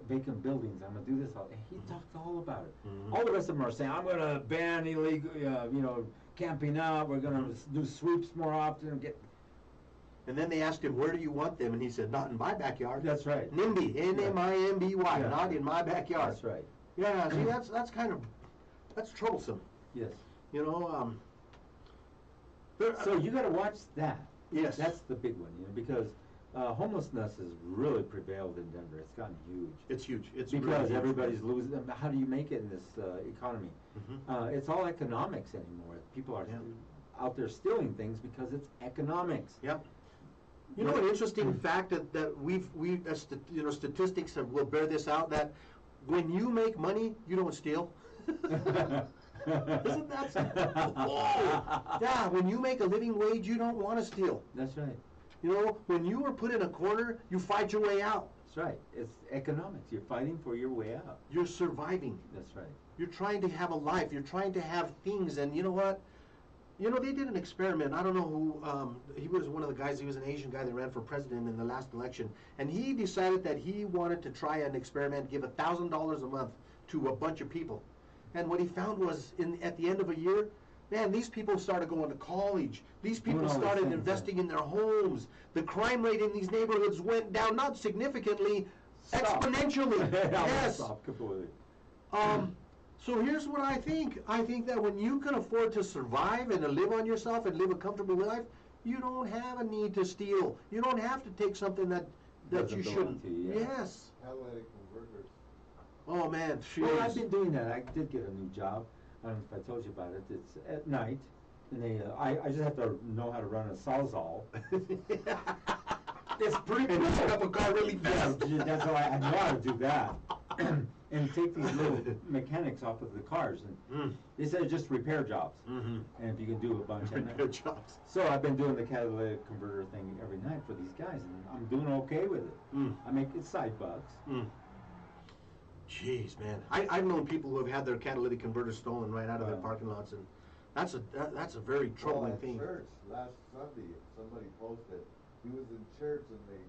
vacant buildings. I'm going to do this. He talked all about it. All the rest of them are saying, I'm going to ban illegal, camping out. We're going to do sweeps more often and get... And then they asked him, where do you want them? And he said, not in my backyard. That's right. NIMBY, N-M-I-M-B-Y, Yeah. not in my backyard. That's right. Yeah, see, that's troublesome. Yes. You know, So you got to watch that. Yes. That's the big one, because homelessness has really prevailed in Denver. It's gotten huge. It's huge. It's Because really huge. everybody's losing. How do you make it in this economy? It's all economics anymore. People are out there stealing things because it's economics. Yep. You know, an interesting fact that statistics will bear this out, that when you make money, you don't steal. Isn't that something? Whoa! Yeah, when you make a living wage, you don't want to steal. That's right. You know, when you are put in a corner, you fight your way out. That's right. It's economics. You're fighting for your way out. You're surviving. That's right. You're trying to have a life. You're trying to have things. And you know what? You know, they did an experiment. I don't know who, he was one of the guys, he was an Asian guy that ran for president in the last election. And he decided that he wanted to try an experiment, give $1,000 a month to a bunch of people. And what he found was, at the end of a year, man, these people started going to college. These people started investing in their homes. The crime rate in these neighborhoods went down, not significantly, exponentially. Yes. Completely. So here's what I think. I think that when you can afford to survive and to live on yourself and live a comfortable life, you don't have a need to steal. You don't have to take something that you shouldn't. Yes. Catalytic converters. Oh man, Well, I've been doing that. I did get a new job. I don't know if I told you about it. It's at night, and I just have to know how to run a sawzall. It's pretty cool. Pick up a car really fast. Yeah, that's why I know how to do that. And take these little mechanics off of the cars, and they said just repair jobs. And if you can do a bunch at Repair night. jobs. So I've been doing the catalytic converter thing every night for these guys, and I'm doing okay with it. I make it side bucks. Jeez, man, I've known people who have had their catalytic converters stolen right out of their parking lots, and that's a very troubling thing. Church last Sunday, somebody posted he was in church and they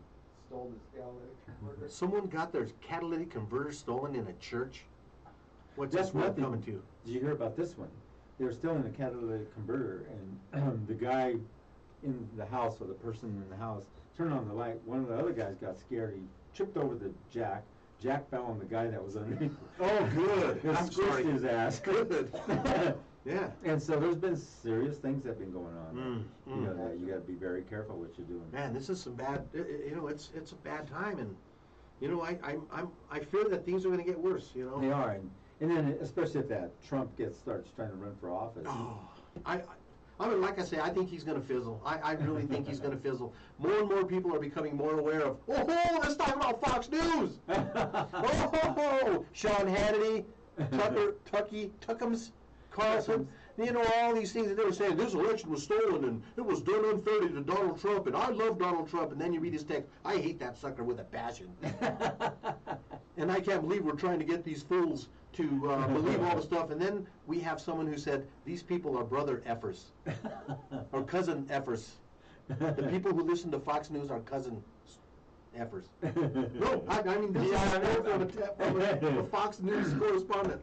stole his catalytic converter. Someone got their catalytic converter stolen in a church. What's That's this world nothing. coming to? Did you hear about this one? They were stealing a catalytic converter, and the guy in the house, or the person in the house, turned on the light. One of the other guys got scared. He tripped over the jack. Jack fell on the guy that was underneath. Oh, good. It I'm squished sorry. his ass. Good. Yeah. And so there's been serious things that have been going on. You know, Mm. that you got to be very careful what you're doing. Man, this is some bad. You know, it's a bad time, and you know, I fear that things are going to get worse. You know. They are, and then especially if that Trump starts trying to run for office. Oh, I mean, like I say, I think he's going to fizzle. I really think he's going to fizzle. More and more people are becoming more aware of, let's talk about Fox News. Sean Hannity, Tuckums, Carlson, you know, all these things that they were saying, this election was stolen and it was done unfairly to Donald Trump, and I love Donald Trump, and then you read his text, I hate that sucker with a passion. And I can't believe we're trying to get these fools to believe all the stuff, and then we have someone who said, these people are brother effers, or cousin effers. The people who listen to Fox News are cousins. Effers. No, I mean, this Yeah, I is know. from a Fox News correspondent.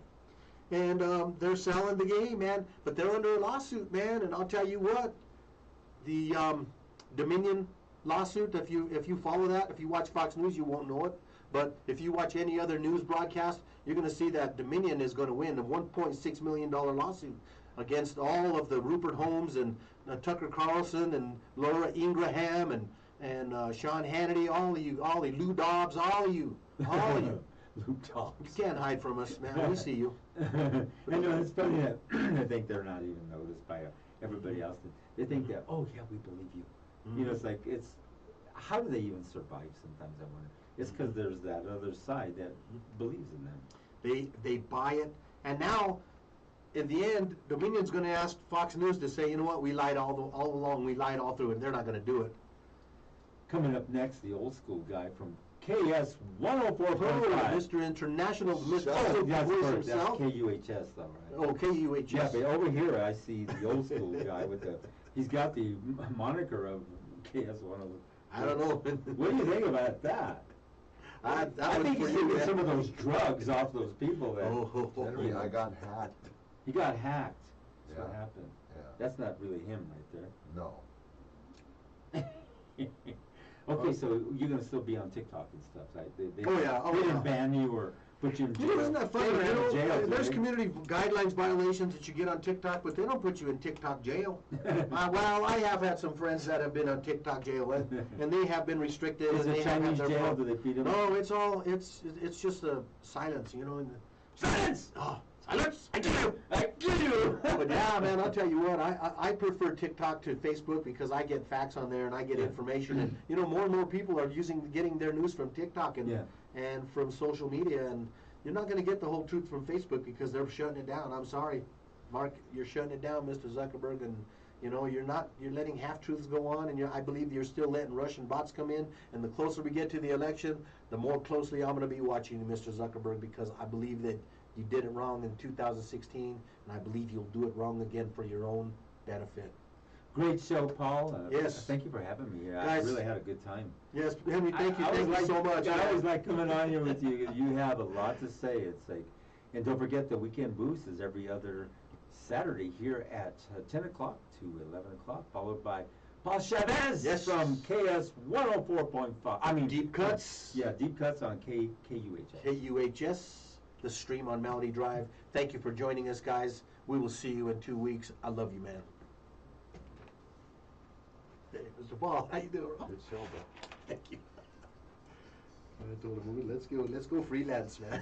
And they're selling the game, man. But they're under a lawsuit, man. And I'll tell you what, the Dominion lawsuit, if you follow that, if you watch Fox News, you won't know it. But if you watch any other news broadcast, you're going to see that Dominion is going to win a $1.6 million lawsuit against all of the Rupert Holmes and Tucker Carlson and Laura Ingraham and Sean Hannity, all the Lou Dobbs, all of you. Lou Dobbs. You can't hide from us, man. We see you. I know, it's funny that I think they're not even noticed by everybody else. They think that, oh yeah, we believe you. You know, it's like, how do they even survive sometimes, I wonder. It's because there's that other side that believes in them. They buy it, and now, in the end, Dominion's going to ask Fox News to say, you know what, we lied all along, we lied all through, and they're not going to do it. Coming up next, the old school guy from KS 104.5. Mr. International, Mr. Shut Also up. That's himself. KUHS though, right? Oh, KUHS. Yeah, but over here I see the old school guy with he's got the moniker of KS 104. I don't know. What do you think about that? I think he's taking some of those drugs off those people that Henry, I got hacked. he got hacked. That's what Yeah. happened. Yeah. That's not really him right No. there. Okay, so you're gonna still be on TikTok and stuff, right? They Oh, didn't yeah. ban you or put you in jail. You know, isn't that funny? They don't have a jail, do There's they? community guidelines violations that you get on TikTok, but they don't put you in TikTok jail. Well, I have had some friends that have been on TikTok jail, and they have been restricted. Is and it they have had Chinese their jail? pro- Do they feed them? No, it's just a silence, you know. Silence! Oh, silence! I kill you! I kill you! But yeah, man, I'll tell you what, I prefer TikTok to Facebook because I get facts on there and I get Yeah. information, and you know, more and more people are getting their news from TikTok and Yeah. and from social media, and you're not going to get the whole truth from Facebook because they're shutting it down. I'm sorry, Mark, you're shutting it down, Mr. Zuckerberg, and you know, you're letting half-truths go on, and I believe you're still letting Russian bots come in, and the closer we get to the election, the more closely I'm going to be watching you, Mr. Zuckerberg, because I believe that you did it wrong in 2016, and I believe you'll do it wrong again for your own benefit. Great show, Paul. Yes. Thank you for having me. I Guys, really had a good time. Yes, Henry, thank you so much. I always like coming on here with you. You have a lot to say. It's like, and don't forget the Weekend Boost is every other Saturday here at 10 o'clock to 11 o'clock, followed by Paul Chavez from KS 104.5. I mean, Deep Cuts. Yeah, Deep Cuts on KUHS. KUHS, the stream on Melody Drive. Thank you for joining us, guys. We will see you in 2 weeks. I love you, man. Hey, Mr. Paul, how you doing? Good show, bro. Thank you. I told him, let's go freelance, man.